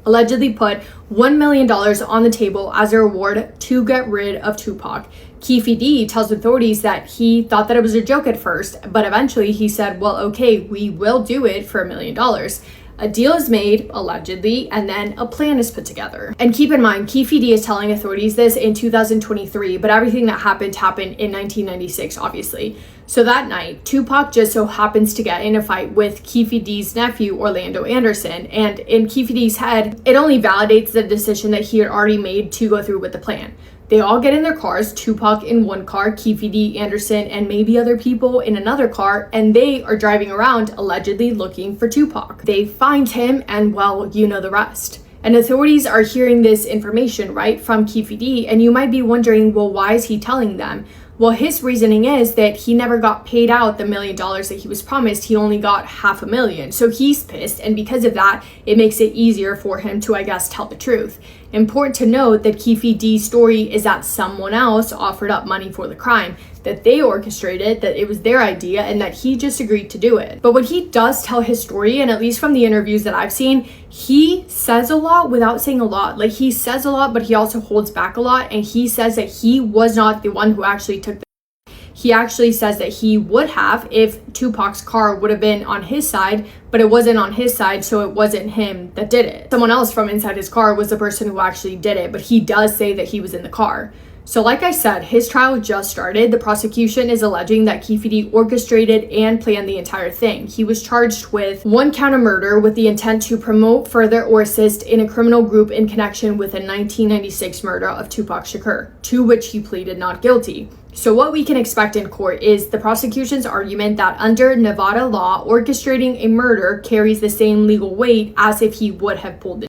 allegedly put $1 million on the table as a reward to get rid of Tupac. Keefe D tells authorities that he thought that it was a joke at first, but eventually he said, well, okay, we will do it for $1 million. A deal is made, allegedly, and then a plan is put together. And keep in mind, Keefe D is telling authorities this in 2023, but everything that happened in 1996, obviously. So that night, Tupac just so happens to get in a fight with Keefe D's nephew, Orlando Anderson, and in Keefe D's head, it only validates the decision that he had already made to go through with the plan. They all get in their cars, Tupac in one car, Keefe D, Anderson, and maybe other people in another car, and they are driving around allegedly looking for Tupac. They find him, and well, you know the rest. And authorities are hearing this information, right, from Keefe D, and you might be wondering, well, why is he telling them? Well, his reasoning is that he never got paid out the $1 million that he was promised. He only got $500,000. So he's pissed, and because of that, it makes it easier for him to, I guess, tell the truth. Important to note that Keefe D's story is that someone else offered up money for the crime, that they orchestrated, that it was their idea, and that he just agreed to do it. But when he does tell his story, and at least from the interviews that I've seen, he says a lot without saying a lot. Like, he says a lot, but he also holds back a lot, and he says that he was not the one who actually took the He actually says that he would have if Tupac's car would have been on his side, but it wasn't on his side, so it wasn't him that did it. Someone else from inside his car was the person who actually did it, but he does say that he was in the car. So like I said, his trial just started. The prosecution is alleging that Keefe D orchestrated and planned the entire thing. He was charged with 1 count of murder with the intent to promote, further, or assist in a criminal group in connection with a 1996 murder of Tupac Shakur, to which he pleaded not guilty. So what we can expect in court is the prosecution's argument that under Nevada law, orchestrating a murder carries the same legal weight as if he would have pulled the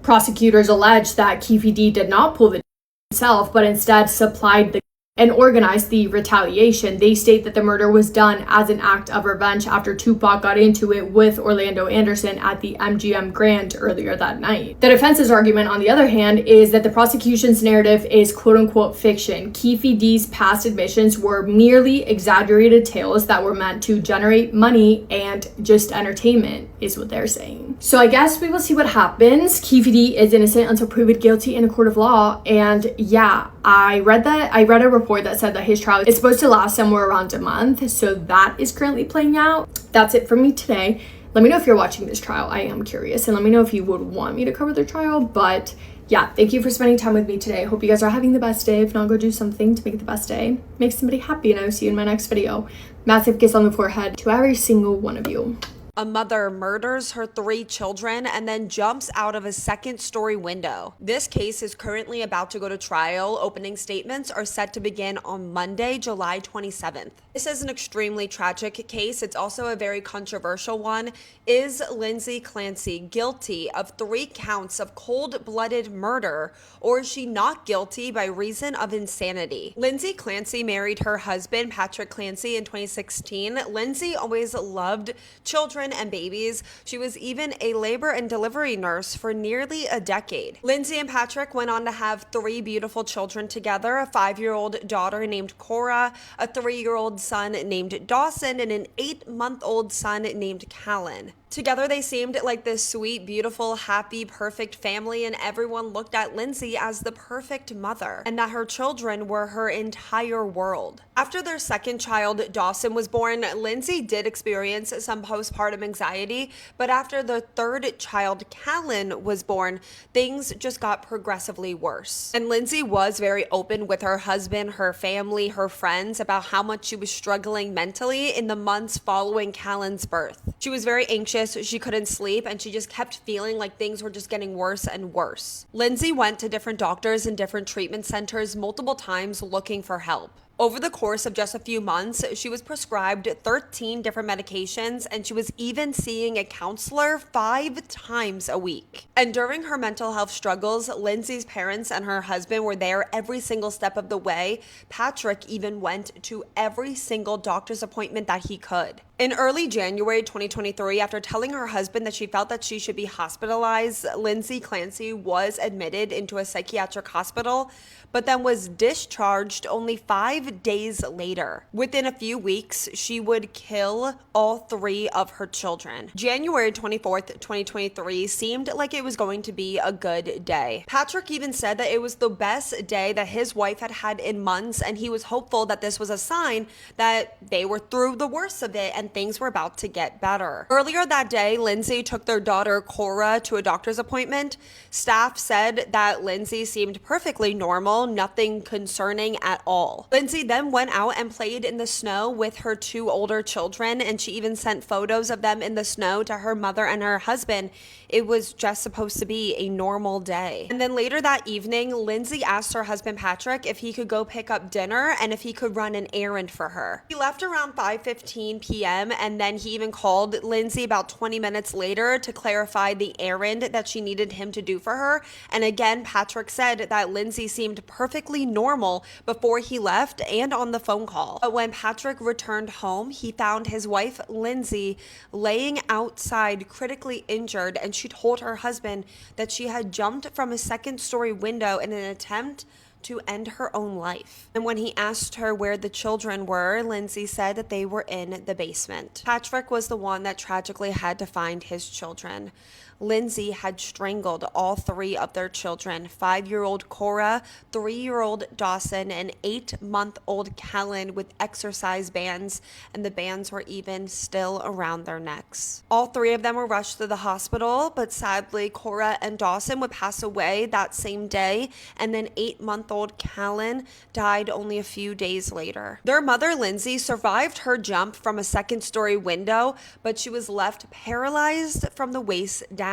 Prosecutors allege that Keefe D did not pull the himself, but instead supplied the and organized the retaliation. They state that the murder was done as an act of revenge after Tupac got into it with Orlando Anderson at the MGM Grand earlier that night. The defense's argument, on the other hand, is that the prosecution's narrative is quote-unquote fiction. Keefe D's past admissions were merely exaggerated tales that were meant to generate money and just entertainment, is what they're saying. So I guess we will see what happens. Keefe D is innocent until proven guilty in a court of law. And yeah, I read a report that said that his trial is supposed to last somewhere around a month. So that is currently playing out. That's it for me today. Let me know if you're watching this trial. I am curious. And let me know if you would want me to cover the trial. But yeah, thank you for spending time with me today. Hope you guys are having the best day. If not, go do something to make it the best day. Make somebody happy, and I will see you in my next video. Massive kiss on the forehead to every single one of you. A mother murders her 3 children and then jumps out of a second-story window. This case is currently about to go to trial. Opening statements are set to begin on Monday, July 27th. This is an extremely tragic case. It's also a very controversial one. Is Lindsay Clancy guilty of 3 counts of cold-blooded murder, or is she not guilty by reason of insanity? Lindsay Clancy married her husband, Patrick Clancy, in 2016. Lindsay always loved children and babies. She was even a labor and delivery nurse for nearly a decade. Lindsay and Patrick went on to have 3 beautiful children together, a 5-year-old daughter named Cora, a 3-year-old son named Dawson, and an 8-month-old son named Callan. Together, they seemed like this sweet, beautiful, happy, perfect family, and everyone looked at Lindsay as the perfect mother, and that her children were her entire world. After their second child, Dawson, was born, Lindsay did experience some postpartum anxiety, but after the third child, Callan, was born, things just got progressively worse. And Lindsay was very open with her husband, her family, her friends about how much she was struggling mentally in the months following Callan's birth. She was very anxious. She couldn't sleep, and she just kept feeling like things were just getting worse and worse. Lindsay went to different doctors and different treatment centers multiple times looking for help. Over the course of just a few months, she was prescribed 13 different medications, and she was even seeing a counselor 5 times a week. And during her mental health struggles, Lindsay's parents and her husband were there every single step of the way. Patrick even went to every single doctor's appointment that he could. In early January 2023, after telling her husband that she felt that she should be hospitalized, Lindsay Clancy was admitted into a psychiatric hospital, but then was discharged only 5 days later. Within a few weeks, she would kill all 3 of her children. January 24th, 2023 seemed like it was going to be a good day. Patrick even said that it was the best day that his wife had had in months, and he was hopeful that this was a sign that they were through the worst of it and things were about to get better. Earlier that day, Lindsay took their daughter Cora to a doctor's appointment. Staff said that Lindsay seemed perfectly normal, nothing concerning at all. Lindsay then went out and played in the snow with her 2 older children, and she even sent photos of them in the snow to her mother and her husband. It was just supposed to be a normal day. And then later that evening, Lindsay asked her husband Patrick if he could go pick up dinner and if he could run an errand for her. He left around 5:15 p.m. and then he even called Lindsay about 20 minutes later to clarify the errand that she needed him to do for her. And again, Patrick said that Lindsay seemed perfectly normal before he left and on the phone call. But when Patrick returned home, he found his wife, Lindsay, laying outside critically injured, and she told her husband that she had jumped from a second-story window in an attempt to end her own life. And when he asked her where the children were, Lindsay said that they were in the basement. Patrick was the one that tragically had to find his children. Lindsay had strangled all 3 of their children, 5-year-old Cora, 3-year-old Dawson, and 8-month-old Callan, with exercise bands, and the bands were even still around their necks. All 3 of them were rushed to the hospital, but sadly, Cora and Dawson would pass away that same day, and then 8-month-old Callan died only a few days later. Their mother, Lindsay, survived her jump from a second-story window, but she was left paralyzed from the waist down.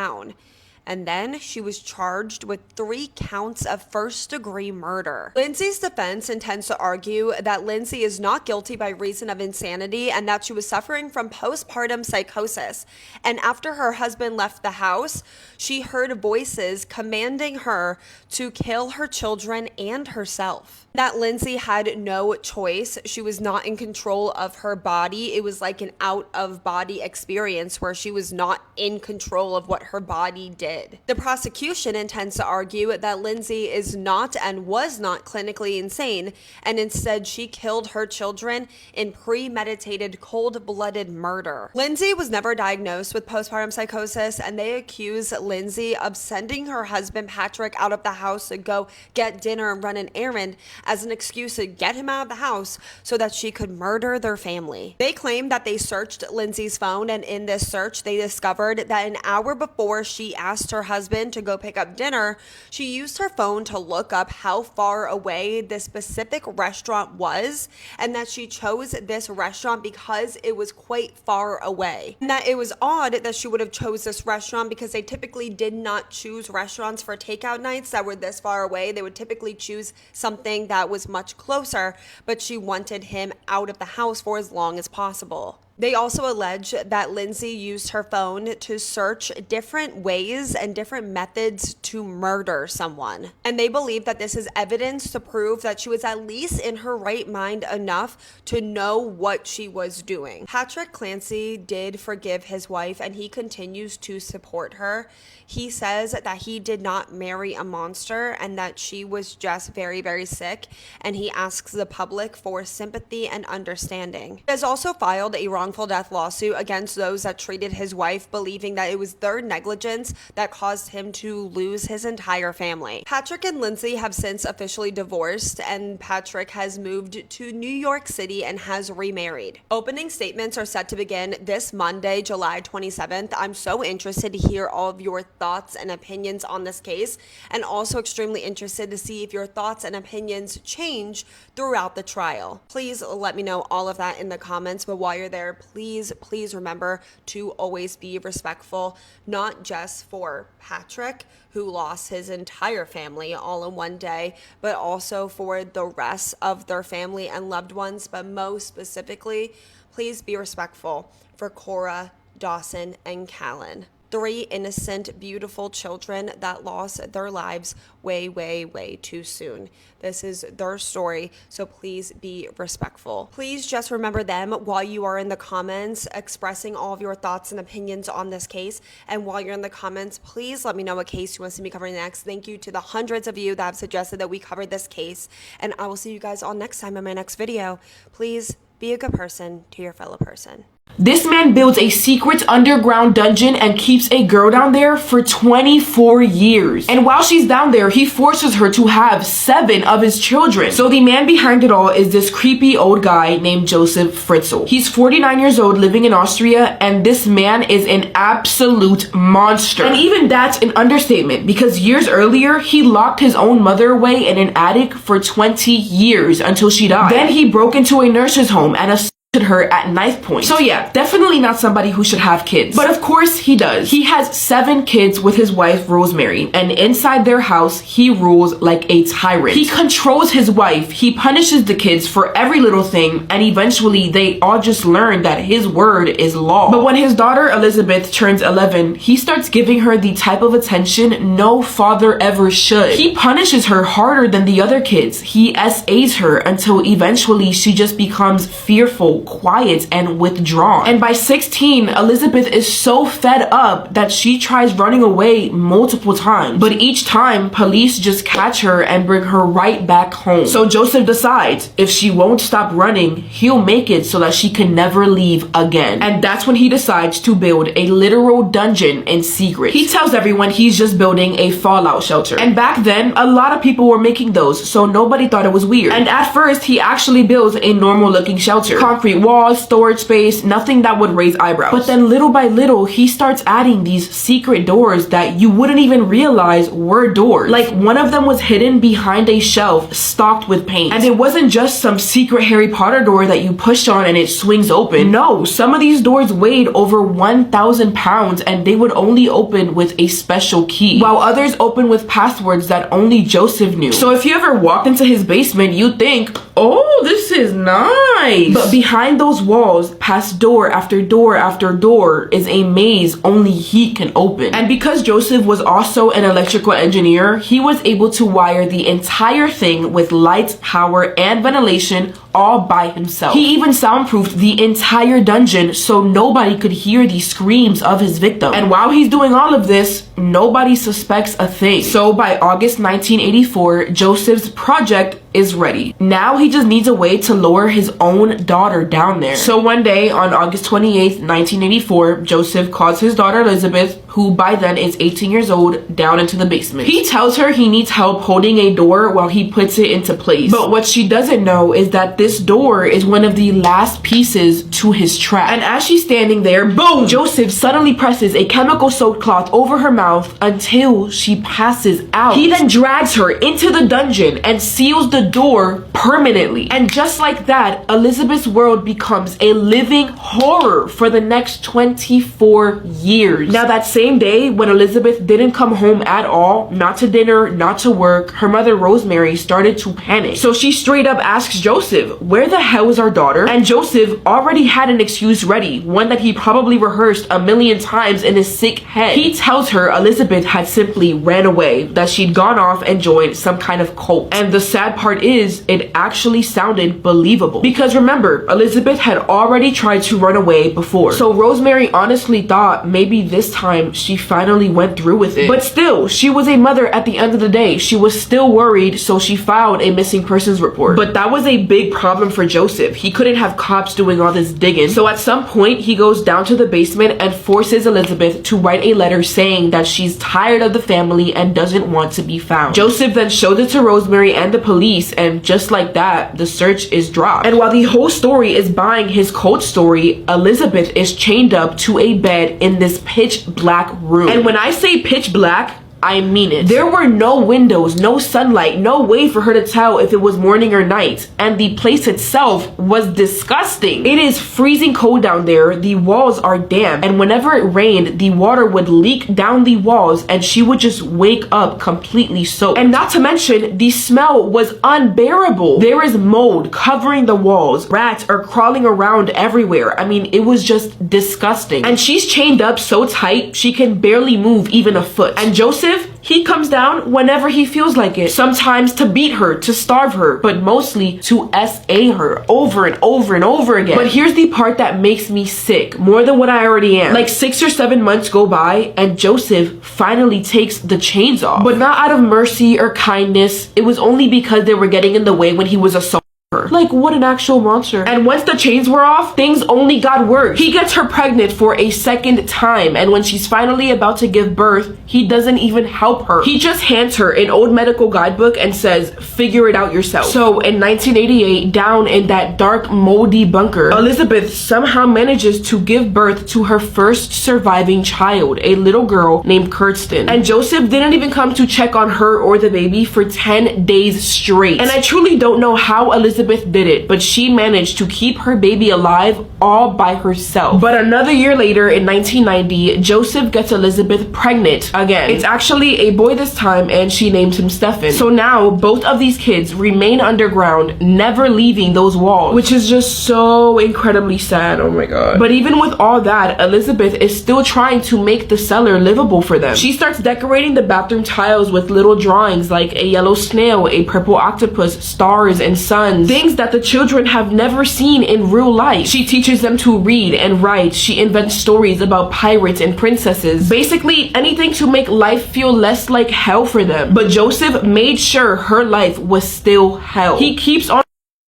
And then she was charged with 3 counts of first-degree murder. Lindsay's defense intends to argue that Lindsay is not guilty by reason of insanity and that she was suffering from postpartum psychosis. And after her husband left the house, she heard voices commanding her to kill her children and herself. That Lindsay had no choice. She was not in control of her body. It was like an out-of-body experience where she was not in control of what her body did. The prosecution intends to argue that Lindsay is not and was not clinically insane, and instead she killed her children in premeditated, cold-blooded murder. Lindsay was never diagnosed with postpartum psychosis, and they accuse Lindsay of sending her husband Patrick out of the house to go get dinner and run an errand as an excuse to get him out of the house so that she could murder their family. They claim that they searched Lindsay's phone, and in this search they discovered that an hour before she asked her husband to go pick up dinner, she used her phone to look up how far away this specific restaurant was, and that she chose this restaurant because it was quite far away. And that it was odd that she would have chose this restaurant because they typically did not choose restaurants for takeout nights that were this far away. They would typically choose something that was much closer, but she wanted him out of the house for as long as possible. They also allege that Lindsay used her phone to search different ways and different methods to murder someone. And they believe that this is evidence to prove that she was at least in her right mind enough to know what she was doing. Patrick Clancy did forgive his wife, and he continues to support her. He says that he did not marry a monster and that she was just very, very sick, and he asks the public for sympathy and understanding. He has also filed a wrongful death lawsuit against those that treated his wife, believing that it was their negligence that caused him to lose his entire family. Patrick and Lindsay have since officially divorced, and Patrick has moved to New York City and has remarried. Opening statements are set to begin this Monday, July 27th. I'm so interested to hear all of your thoughts and opinions on this case, and also extremely interested to see if your thoughts and opinions change throughout the trial. Please let me know all of that in the comments, but while you're there, please remember to always be respectful, not just for Patrick, who lost his entire family all in one day, but also for the rest of their family and loved ones. But most specifically, please be respectful for Cora, Dawson, and Callan. 3 innocent, beautiful children that lost their lives way too soon. This is their story, so please be respectful. Please just remember them while you are in the comments expressing all of your thoughts and opinions on this case. And while you're in the comments, please let me know what case you want to see me covering next. Thank you to the hundreds of you that have suggested that we cover this case, and I will see you guys all next time in my next video. Please be a good person to your fellow person. This man builds a secret underground dungeon and keeps a girl down there for 24 years. And while she's down there, he forces her to have 7 of his children. So the man behind it all is this creepy old guy named Joseph Fritzl. He's 49 years old, living in Austria, and this man is an absolute monster. And even that's an understatement, because years earlier, he locked his own mother away in an attic for 20 years until she died. Then he broke into a nurse's home and assaulted her at knife point. So yeah, definitely not somebody who should have kids. But of course he does. He has 7 kids with his wife Rosemary, and inside their house he rules like a tyrant. He controls his wife, he punishes the kids for every little thing, and eventually they all just learn that his word is law. But when his daughter Elizabeth turns 11, he starts giving her the type of attention no father ever should. He punishes her harder than the other kids. He SAs her until eventually she just becomes fearful, quiet, and withdrawn. And by 16, Elizabeth is so fed up that she tries running away multiple times. But each time, police just catch her and bring her right back home. So Joseph decides if she won't stop running, he'll make it so that she can never leave again. And that's when he decides to build a literal dungeon in secret. He tells everyone he's just building a fallout shelter. And back then, a lot of people were making those, so nobody thought it was weird. And at first, he actually builds a normal looking shelter. Concrete great walls, storage space, nothing that would raise eyebrows. But then little by little, he starts adding these secret doors that you wouldn't even realize were doors. Like one of them was hidden behind a shelf stocked with paint. And it wasn't just some secret Harry Potter door that you push on and it swings open. No, some of these doors weighed over 1,000 pounds and they would only open with a special key, while others open with passwords that only Joseph knew. So if you ever walked into his basement, you'd think, oh, this is nice. But behind those walls, past door after door after door, is a maze only he can open. And because Joseph was also an electrical engineer, he was able to wire the entire thing with lights, power, and ventilation all by himself. He even soundproofed the entire dungeon so nobody could hear the screams of his victim. And while he's doing all of this, nobody suspects a thing. So by August 1984, Joseph's project is ready. Now he just needs a way to lower his own daughter down there. So one day on August 28th, 1984, Joseph calls his daughter Elizabeth, who by then is 18 years old, down into the basement. He tells her he needs help holding a door while he puts it into place. But what she doesn't know is that this door is one of the last pieces to his trap. And as she's standing there, boom! Joseph suddenly presses a chemical-soaked cloth over her mouth until she passes out. He then drags her into the dungeon and seals the door permanently. And just like that, Elizabeth's world becomes a living horror for the next 24 years. Now that same day, when Elizabeth didn't come home at all, not to dinner, not to work, her mother Rosemary started to panic. So she straight up asks Joseph, where the hell is our daughter? And Joseph already had an excuse ready, one that he probably rehearsed a million times in his sick head. He tells her Elizabeth had simply ran away, that she'd gone off and joined some kind of cult. And the sad part is, it actually sounded believable. Because remember, Elizabeth had already tried to run away before. So Rosemary honestly thought maybe this time she finally went through with it. But still, she was a mother at the end of the day. She was still worried, so she filed a missing persons report. But that was a big problem for Joseph. He couldn't have cops doing all this digging. So at some point, he goes down to the basement and forces Elizabeth to write a letter saying that she's tired of the family and doesn't want to be found. Joseph then showed it to Rosemary and the police, and just like that, the search is dropped. And while the whole story is buying his cult story, Elizabeth is chained up to a bed in this pitch black room. And when I say pitch black, I mean it. There were no windows, no sunlight, no way for her to tell if it was morning or night. And the place itself was disgusting. It is freezing cold down there. The walls are damp. And whenever it rained, the water would leak down the walls and she would just wake up completely soaked. And not to mention, the smell was unbearable. There is mold covering the walls. Rats are crawling around everywhere. I mean, it was just disgusting. And she's chained up so tight, she can barely move even a foot. And Joseph, he comes down whenever he feels like it. Sometimes to beat her, to starve her, but mostly to SA her over and over and over again. But here's the part that makes me sick, more than what I already am. Like 6 or 7 months go by and Joseph finally takes the chains off. But not out of mercy or kindness. It was only because they were getting in the way when he was assaulted. Like, what an actual monster. And once the chains were off, things only got worse. He gets her pregnant for a second time, and when she's finally about to give birth, he doesn't even help her. He just hands her an old medical guidebook and says, figure it out yourself. So in 1988, down in that dark, moldy bunker, Elizabeth somehow manages to give birth to her first surviving child, a little girl named Kirsten. And Joseph didn't even come to check on her or the baby for 10 days straight. And I truly don't know how Elizabeth did it, but she managed to keep her baby alive all by herself. But another year later, in 1990, Joseph gets Elizabeth pregnant again. It's actually a boy this time, and she names him Stephen. So now both of these kids remain underground, never leaving those walls, which is just so incredibly sad. Oh my god. But even with all that, Elizabeth is still trying to make the cellar livable for them. She starts decorating the bathroom tiles with little drawings like a yellow snail, a purple octopus, stars, and suns. Things that the children have never seen in real life. She teaches them to read and write. She invents stories about pirates and princesses. Basically anything to make life feel less like hell for them. But Joseph made sure her life was still hell. He keeps on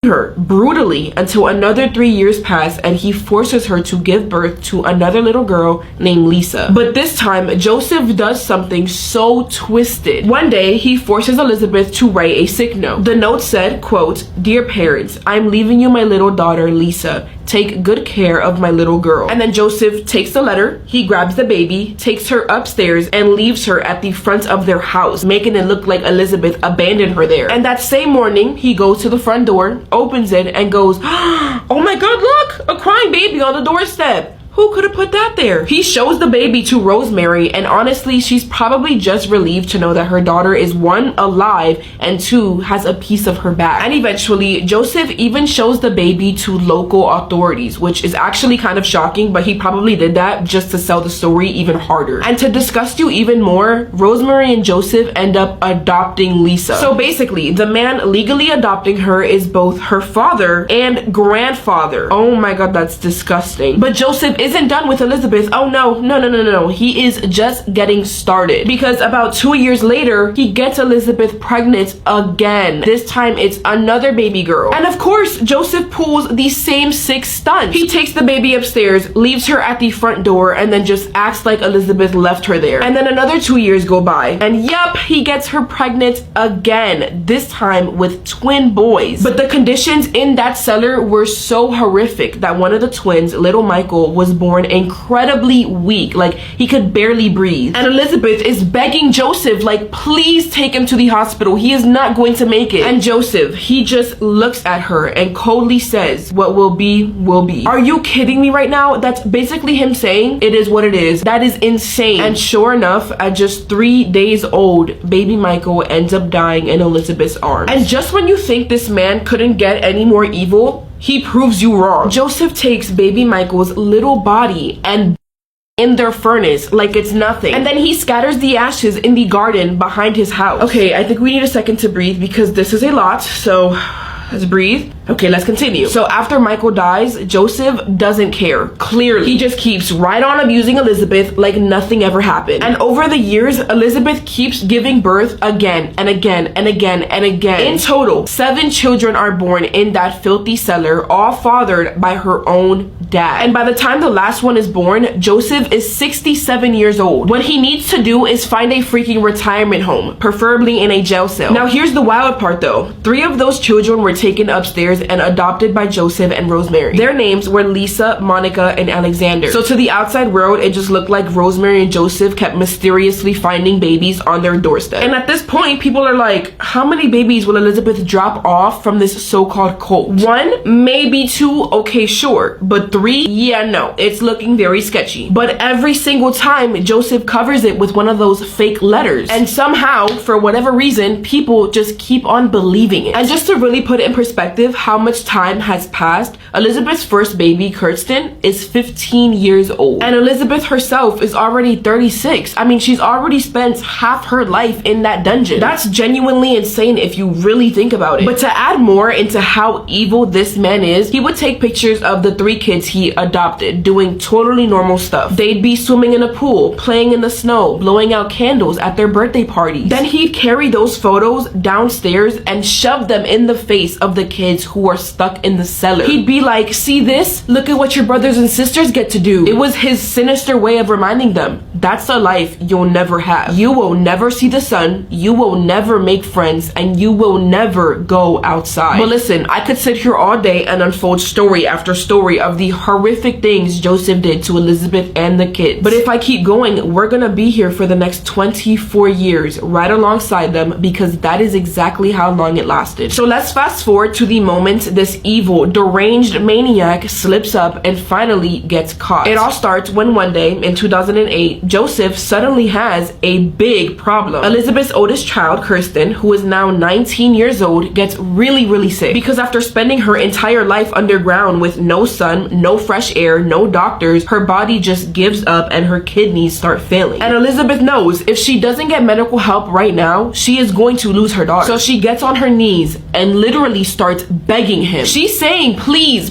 her brutally until another 3 years pass and he forces her to give birth to another little girl named Lisa. But this time, Joseph does something so twisted. One day, he forces Elizabeth to write a sick note. The note said, quote, "Dear parents, I'm leaving you my little daughter, Lisa. take good care of my little girl. And then Joseph takes the letter, he grabs the baby, takes her upstairs, and leaves her at the front of their house, making it look like Elizabeth abandoned her there. And that same morning, he goes to the front door, opens it, and goes, oh my god, look, a crying baby on the doorstep. Who could have put that there? He shows the baby to Rosemary, and honestly, she's probably just relieved to know that her daughter is 1, alive, and 2, has a piece of her back. And eventually, Joseph even shows the baby to local authorities, which is actually kind of shocking, but he probably did that just to sell the story even harder. And to disgust you even more, Rosemary and Joseph end up adopting Lisa. So basically, the man legally adopting her is both her father and grandfather. Oh my god, that's disgusting. But Joseph isn't done with Elizabeth. Oh no. He is just getting started, because about 2 years later, he gets Elizabeth pregnant again. This time it's another baby girl. And of course, Joseph pulls the same 6 stunts. He takes the baby upstairs, leaves her at the front door, and then just acts like Elizabeth left her there. And then another 2 years go by, and yup, he gets her pregnant again, this time with twin boys. But the conditions in that cellar were so horrific that one of the twins, little Michael, was born incredibly weak, like he could barely breathe. And Elizabeth is begging Joseph, like, please take him to the hospital, he is not going to make it. And Joseph, he just looks at her and coldly says, what will be will be. Are you kidding me right now? That's basically him saying it is what it is. That is insane. And sure enough, at just 3 days old, baby Michael ends up dying in Elizabeth's arms. And just when you think this man couldn't get any more evil, he proves you wrong. Joseph takes baby Michael's little body and in their furnace like it's nothing. And then he scatters the ashes in the garden behind his house. Okay, I think we need a second to breathe because this is a lot, so let's breathe. Okay, let's continue. So after Michael dies, Joseph doesn't care. Clearly, he just keeps right on abusing Elizabeth like nothing ever happened. And over the years, Elizabeth keeps giving birth again and again and again and again. In total, 7 children are born in that filthy cellar, all fathered by her own dad. And by the time the last one is born, Joseph is 67 years old. What he needs to do is find a freaking retirement home, preferably in a jail cell. Now here's the wild part though. 3 of those children were taken upstairs and adopted by Joseph and Rosemary. Their names were Lisa, Monica, and Alexander. So to the outside world, it just looked like Rosemary and Joseph kept mysteriously finding babies on their doorstep. And at this point, people are like, how many babies will Elizabeth drop off from this so-called cult? 1, maybe 2, okay, sure. But 3, yeah, no, it's looking very sketchy. But every single time, Joseph covers it with one of those fake letters. And somehow, for whatever reason, people just keep on believing it. And just to really put it in perspective how much time has passed, Elizabeth's first baby, Kirsten, is 15 years old. And Elizabeth herself is already 36. I mean, she's already spent half her life in that dungeon. That's genuinely insane if you really think about it. But to add more into how evil this man is, he would take pictures of the 3 kids he adopted doing totally normal stuff. They'd be swimming in a pool, playing in the snow, blowing out candles at their birthday parties. Then he'd carry those photos downstairs and shove them in the face of the kids who are stuck in the cellar. He'd be like, see this? Look at what your brothers and sisters get to do. It was his sinister way of reminding them, that's a life you'll never have. You will never see the sun, you will never make friends, and you will never go outside. But listen, I could sit here all day and unfold story after story of the horrific things Joseph did to Elizabeth and the kids. But if I keep going, we're gonna be here for the next 24 years, right alongside them, because that is exactly how long it lasted. So let's fast forward to the moment this evil, deranged maniac slips up and finally gets caught. It all starts when one day in 2008, Joseph suddenly has a big problem. Elizabeth's oldest child, Kirsten, who is now 19 years old, gets really sick because after spending her entire life underground with no sun, no fresh air, no doctors, her body just gives up and her kidneys start failing. And Elizabeth knows if she doesn't get medical help right now, she is going to lose her daughter. So she gets on her knees and literally starts begging him. She's saying, please,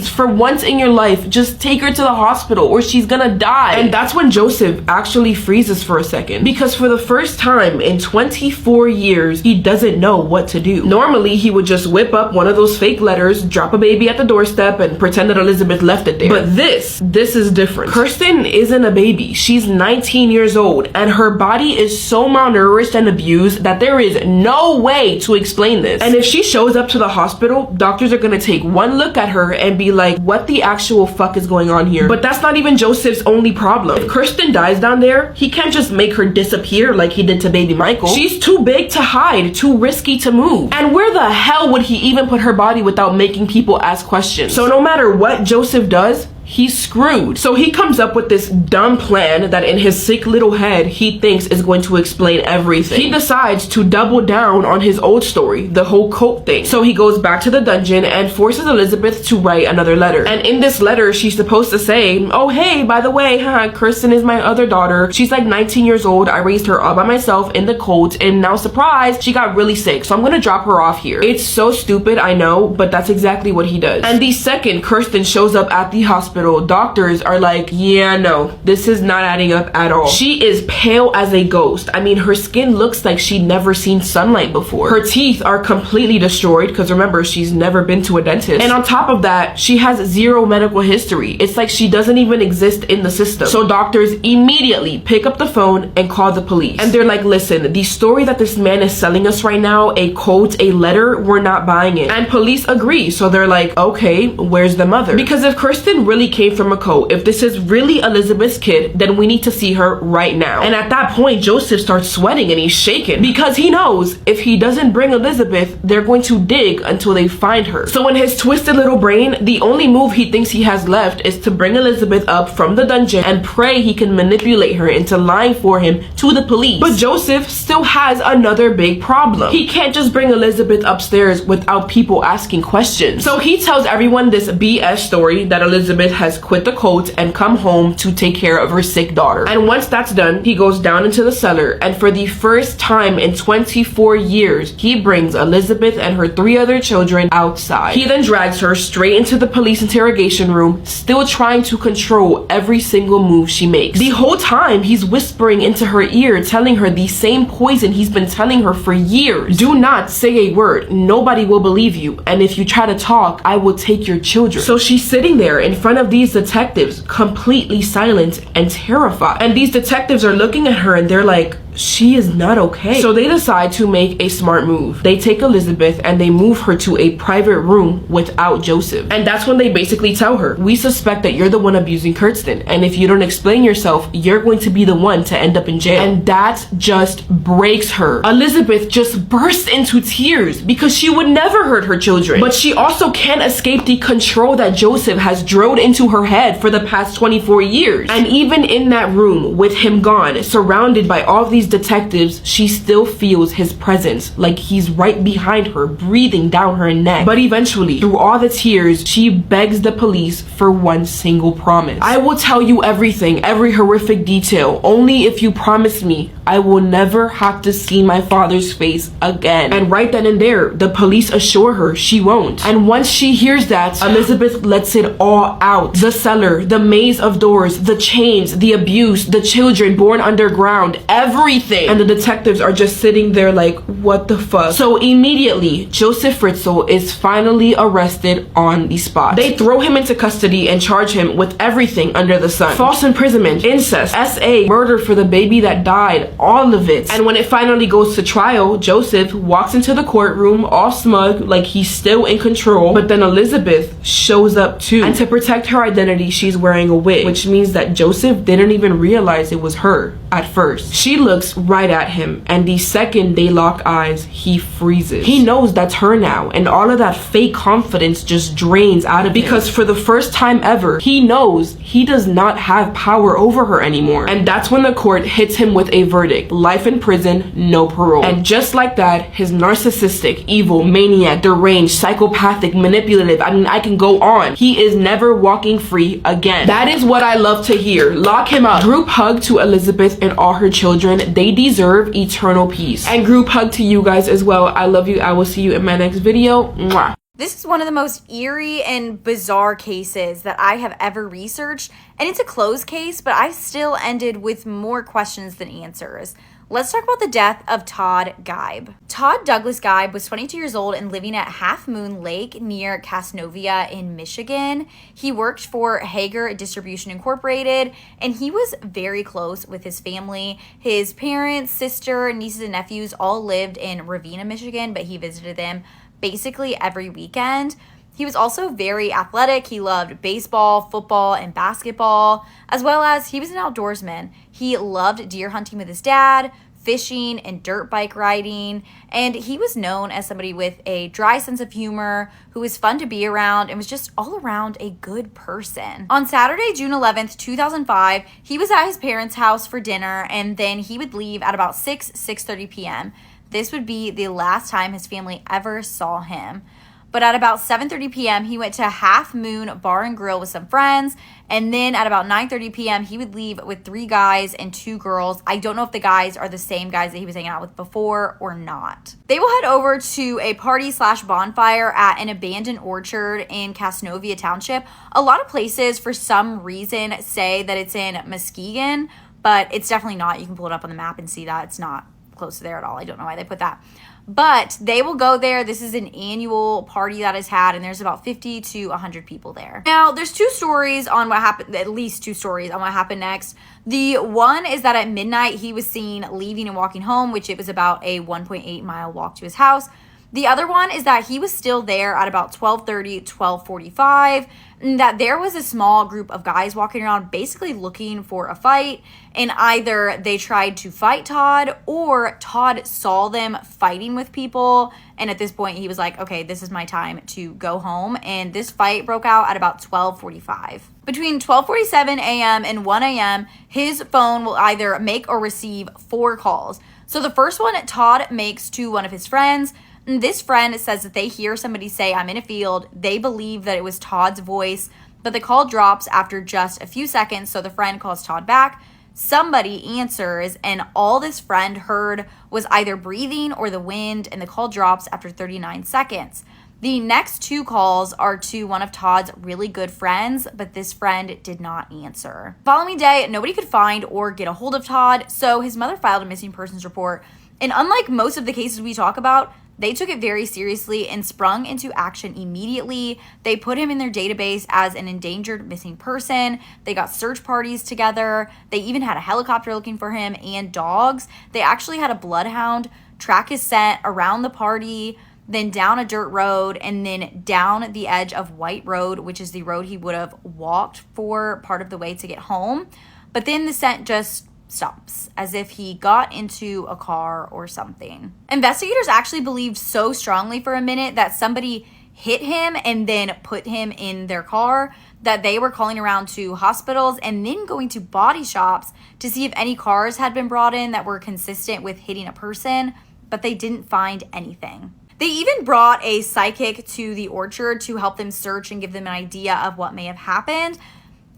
for once in your life, just take her to the hospital or she's gonna die. And that's when Joseph actually freezes for a second, because for the first time in 24 years, he doesn't know what to do. Normally, he would just whip up one of those fake letters, drop a baby at the doorstep, and pretend that Elizabeth left it there. But this is different. Kirsten isn't a baby. She's 19 years old, and her body is so malnourished and abused that there is no way to explain this. And if she shows up to the hospital hospital, doctors are gonna take one look at her and be like, what the actual fuck is going on here? But that's not even Joseph's only problem. If Kirsten dies down there, he can't just make her disappear like he did to baby Michael. She's too big to hide, too risky to move. And where the hell would he even put her body without making people ask questions? So no matter what Joseph does, he's screwed. So he comes up with this dumb plan that in his sick little head he thinks is going to explain everything. He decides to double down on his old story, the whole cult thing. So he goes back to the dungeon and forces Elizabeth to write another letter. And in this letter, she's supposed to say, oh hey, by the way, Kirsten is my other daughter. She's like 19 years old. I raised her all by myself in the cult, and now surprise, she got really sick. So I'm gonna drop her off here. It's so stupid, I know, but that's exactly what he does. And the second Kirsten shows up at the hospital, doctors are like, yeah, no, this is not adding up at all. She is pale as a ghost. I mean, her skin looks like she'd never seen sunlight before. Her teeth are completely destroyed because remember, she's never been to a dentist. And on top of that, she has zero medical history. It's like she doesn't even exist in the system. So doctors immediately pick up the phone and call the police. And they're like, listen, the story that this man is selling us right now, a quote, a letter, we're not buying it. And police agree. So they're like, okay, where's the mother? Because if Kirsten really came from a cult, if this is really Elizabeth's kid, then we need to see her right now. And at that point, Joseph starts sweating and he's shaking because he knows if he doesn't bring Elizabeth, they're going to dig until they find her. So in his twisted little brain, the only move he thinks he has left is to bring Elizabeth up from the dungeon and pray he can manipulate her into lying for him to the police. But Joseph still has another big problem. He can't just bring Elizabeth upstairs without people asking questions. So he tells everyone this BS story that Elizabeth has quit the cult and come home to take care of her sick daughter. And once that's done, he goes down into the cellar, and for the first time in 24 years, he brings Elizabeth and her 3 other children outside. He then drags her straight into the police interrogation room, still trying to control every single move she makes. The whole time, he's whispering into her ear, telling her the same poison he's been telling her for years. Do not say a word. Nobody will believe you. And if you try to talk, I will take your children. So she's sitting there in front of these detectives, completely silent and terrified. And these detectives are looking at her and they're like, she is not okay. So they decide to make a smart move. They take Elizabeth and they move her to a private room without Joseph. And that's when they basically tell her, we suspect that you're the one abusing Kirsten, and if you don't explain yourself, you're going to be the one to end up in jail. And that just breaks her. Elizabeth just bursts into tears because she would never hurt her children, but she also can't escape the control that Joseph has drilled into her head for the past 24 years. And even in that room with him gone, surrounded by all these detectives, she still feels his presence, like he's right behind her, breathing down her neck. But eventually, through all the tears, she begs the police for one single promise. I will tell you everything, every horrific detail, only if you promise me I will never have to see my father's face again. And right then and there, the police assure her she won't. And once she hears that, Elizabeth lets it all out. The cellar, the maze of doors, the chains, the abuse, the children born underground, everything. And the detectives are just sitting there like, what the fuck? So immediately, Joseph Fritzl is finally arrested on the spot. They throw him into custody and charge him with everything under the sun. False imprisonment, incest, SA, murder for the baby that died, all of it. And when it finally goes to trial, Joseph walks into the courtroom all smug, like he's still in control. But then Elizabeth shows up too. And to protect her identity, she's wearing a wig, which means that Joseph didn't even realize it was her at first. She looks right at him, and the second they lock eyes, he freezes. He knows that's her now, and all of that fake confidence just drains out of him. Because for the first time ever, he knows he does not have power over her anymore. And that's when the court hits him with a verdict: life in prison, no parole. And just like that, his narcissistic, evil, maniac, deranged, psychopathic, manipulative, I mean, I can go on, he is never walking free again. That is what I love to hear. Lock him up. Group hug to Elizabeth and all her children. They deserve eternal peace. And group hug to you guys as well. I love you. I will see you in my next video. Mwah. This is one of the most eerie and bizarre cases that I have ever researched, and it's a closed case, but I still ended with more questions than answers. Let's talk about the death of Todd Geib. Todd Douglas Geib was 22 years old and living at Half Moon Lake near Casnovia in Michigan. He worked for Hager Distribution Incorporated, and he was very close with his family. His parents, sister, nieces, and nephews all lived in Ravenna, Michigan, but he visited them basically every weekend. He was also very athletic. He loved baseball, football, and basketball, as well as he was an outdoorsman. He loved deer hunting with his dad, fishing, and dirt bike riding, and he was known as somebody with a dry sense of humor who was fun to be around and was just all around a good person. On Saturday, June 11th, 2005, he was at his parents' house for dinner, and then he would leave at about 6:30 p.m. This would be the last time his family ever saw him. But at about 7:30 p.m., he went to Half Moon Bar and Grill with some friends. And then at about 9:30 p.m., he would leave with 3 guys and 2 girls. I don't know if the guys are the same guys that he was hanging out with before or not. They will head over to a party/bonfire at an abandoned orchard in Casnovia Township. A lot of places, for some reason, say that it's in Muskegon, but it's definitely not. You can pull it up on the map and see that it's not close to there at all. I don't know why they put that. But they will go there. This is an annual party that is had, and there's about 50 to 100 people there. Now, there's 2 stories on what happened, at least 2 stories on what happened next. The one is that at midnight, he was seen leaving and walking home, which it was about a 1.8-mile walk to his house. The other one is that he was still there at about 12:30, 12:45, and that there was a small group of guys walking around basically looking for a fight, and either they tried to fight Todd or Todd saw them fighting with people, and at this point he was like, okay, this is my time to go home, and this fight broke out at about 12:45. Between 12:47 a.m. and 1 a.m., his phone will either make or receive 4 calls. So the first one Todd makes to one of his friends. This friend says that they hear somebody say, I'm in a field. They believe that it was Todd's voice, but the call drops after just a few seconds, so the friend calls Todd back. Somebody answers, and all this friend heard was either breathing or the wind, and the call drops after 39 seconds. The next 2 calls are to one of Todd's really good friends, but this friend did not answer. The following day, nobody could find or get a hold of Todd, so his mother filed a missing persons report. And unlike most of the cases we talk about, they took it very seriously and sprung into action immediately. They put him in their database as an endangered missing person. They got search parties together. They even had a helicopter looking for him and dogs. They actually had a bloodhound track his scent around the party, then down a dirt road, and then down the edge of White Road, which is the road he would have walked for part of the way to get home. But then the scent just stops, as if he got into a car or something. Investigators actually believed so strongly for a minute that somebody hit him and then put him in their car that they were calling around to hospitals and then going to body shops to see if any cars had been brought in that were consistent with hitting a person, but they didn't find anything. They even brought a psychic to the orchard to help them search and give them an idea of what may have happened.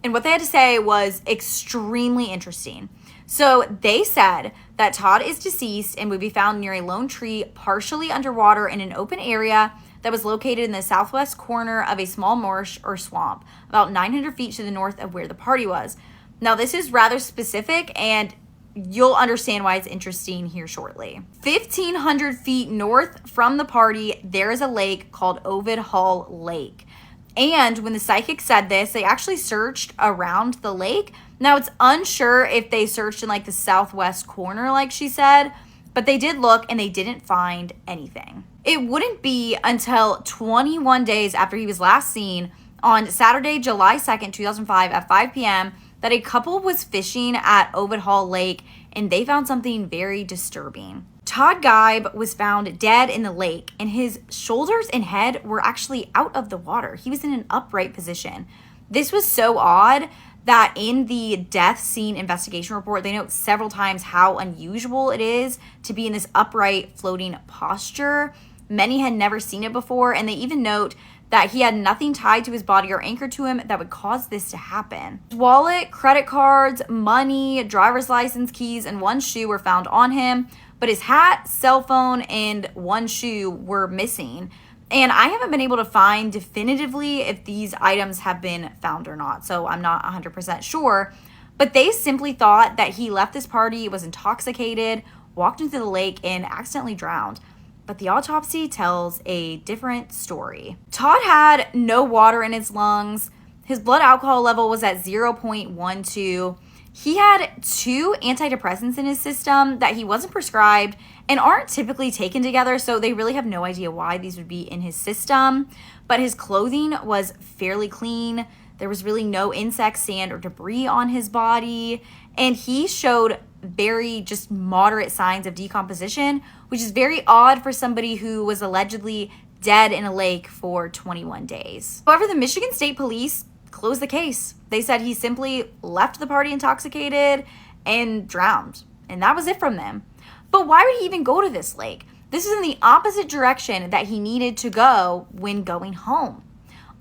And what they had to say was extremely interesting. So they said that Todd is deceased and would be found near a lone tree partially underwater in an open area that was located in the southwest corner of a small marsh or swamp, about 900 feet to the north of where the party was. Now, this is rather specific, and you'll understand why it's interesting here shortly. 1,500 feet north from the party, there is a lake called Ovid Hall Lake. And when the psychic said this, they actually searched around the lake. Now, it's unsure if they searched in like the southwest corner, like she said, but they did look and they didn't find anything. It wouldn't be until 21 days after he was last seen on Saturday, July 2nd, 2005 at 5 p.m. that a couple was fishing at Ovid Hall Lake and they found something very disturbing. Todd Geib was found dead in the lake, and his shoulders and head were actually out of the water. He was in an upright position. This was so odd that in the death scene investigation report, they note several times how unusual it is to be in this upright floating posture. Many had never seen it before, and they even note that he had nothing tied to his body or anchored to him that would cause this to happen. His wallet, credit cards, money, driver's license, keys, and one shoe were found on him, but his hat, cell phone, and one shoe were missing. And I haven't been able to find definitively if these items have been found or not, so I'm not 100% sure. But they simply thought that he left this party, was intoxicated, walked into the lake, and accidentally drowned. But the autopsy tells a different story. Todd had no water in his lungs. His blood alcohol level was at 0.12. He had 2 antidepressants in his system that he wasn't prescribed and aren't typically taken together, so they really have no idea why these would be in his system. But his clothing was fairly clean. There was really no insects, sand, or debris on his body. And he showed very just moderate signs of decomposition, which is very odd for somebody who was allegedly dead in a lake for 21 days. However, the Michigan State Police closed the case. They said he simply left the party intoxicated and drowned. And that was it from them. But why would he even go to this lake? This is in the opposite direction that he needed to go when going home.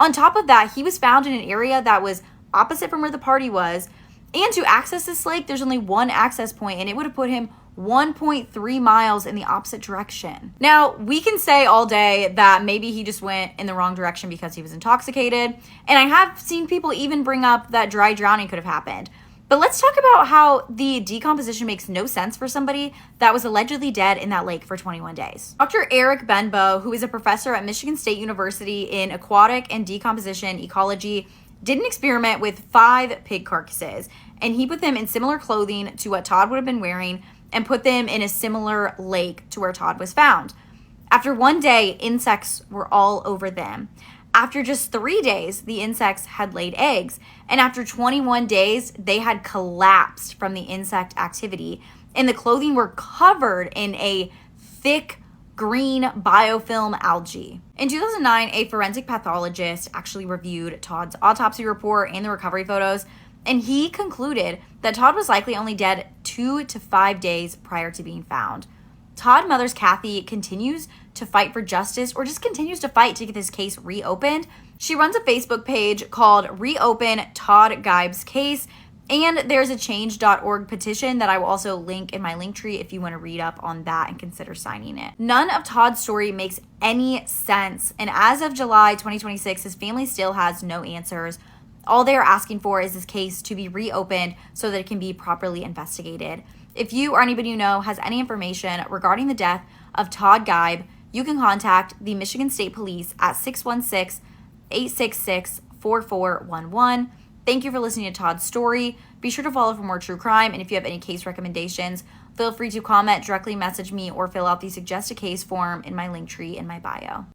On top of that, he was found in an area that was opposite from where the party was. And to access this lake, there's only one access point, and it would have put him 1.3 miles in the opposite direction. Now, we can say all day that maybe he just went in the wrong direction because he was intoxicated. And I have seen people even bring up that dry drowning could have happened. But let's talk about how the decomposition makes no sense for somebody that was allegedly dead in that lake for 21 days. Dr. Eric Benbow, who is a professor at Michigan State University in aquatic and decomposition ecology, did an experiment with 5 pig carcasses, and he put them in similar clothing to what Todd would have been wearing and put them in a similar lake to where Todd was found. After 1 day, insects were all over them. After just 3 days, the insects had laid eggs. And after 21 days, they had collapsed from the insect activity. And the clothing were covered in a thick green biofilm algae. In 2009, a forensic pathologist actually reviewed Todd's autopsy report and the recovery photos. And he concluded that Todd was likely only dead 2 to 5 days prior to being found. Todd mother's Kathy continues to fight for justice, or just continues to fight to get this case reopened. She runs a Facebook page called Reopen Todd Geib's Case, and there's a change.org petition that I will also link in my link tree if you want to read up on that and consider signing it. None of Todd's story makes any sense, and as of July 2026, his family still has no answers. All they are asking for is this case to be reopened so that it can be properly investigated. If you or anybody you know has any information regarding the death of Todd Geib, you can contact the Michigan State Police at 616-866-4411. Thank you for listening to Todd's story. Be sure to follow for more true crime, and if you have any case recommendations, feel free to comment, directly message me, or fill out the suggest a case form in my link tree in my bio.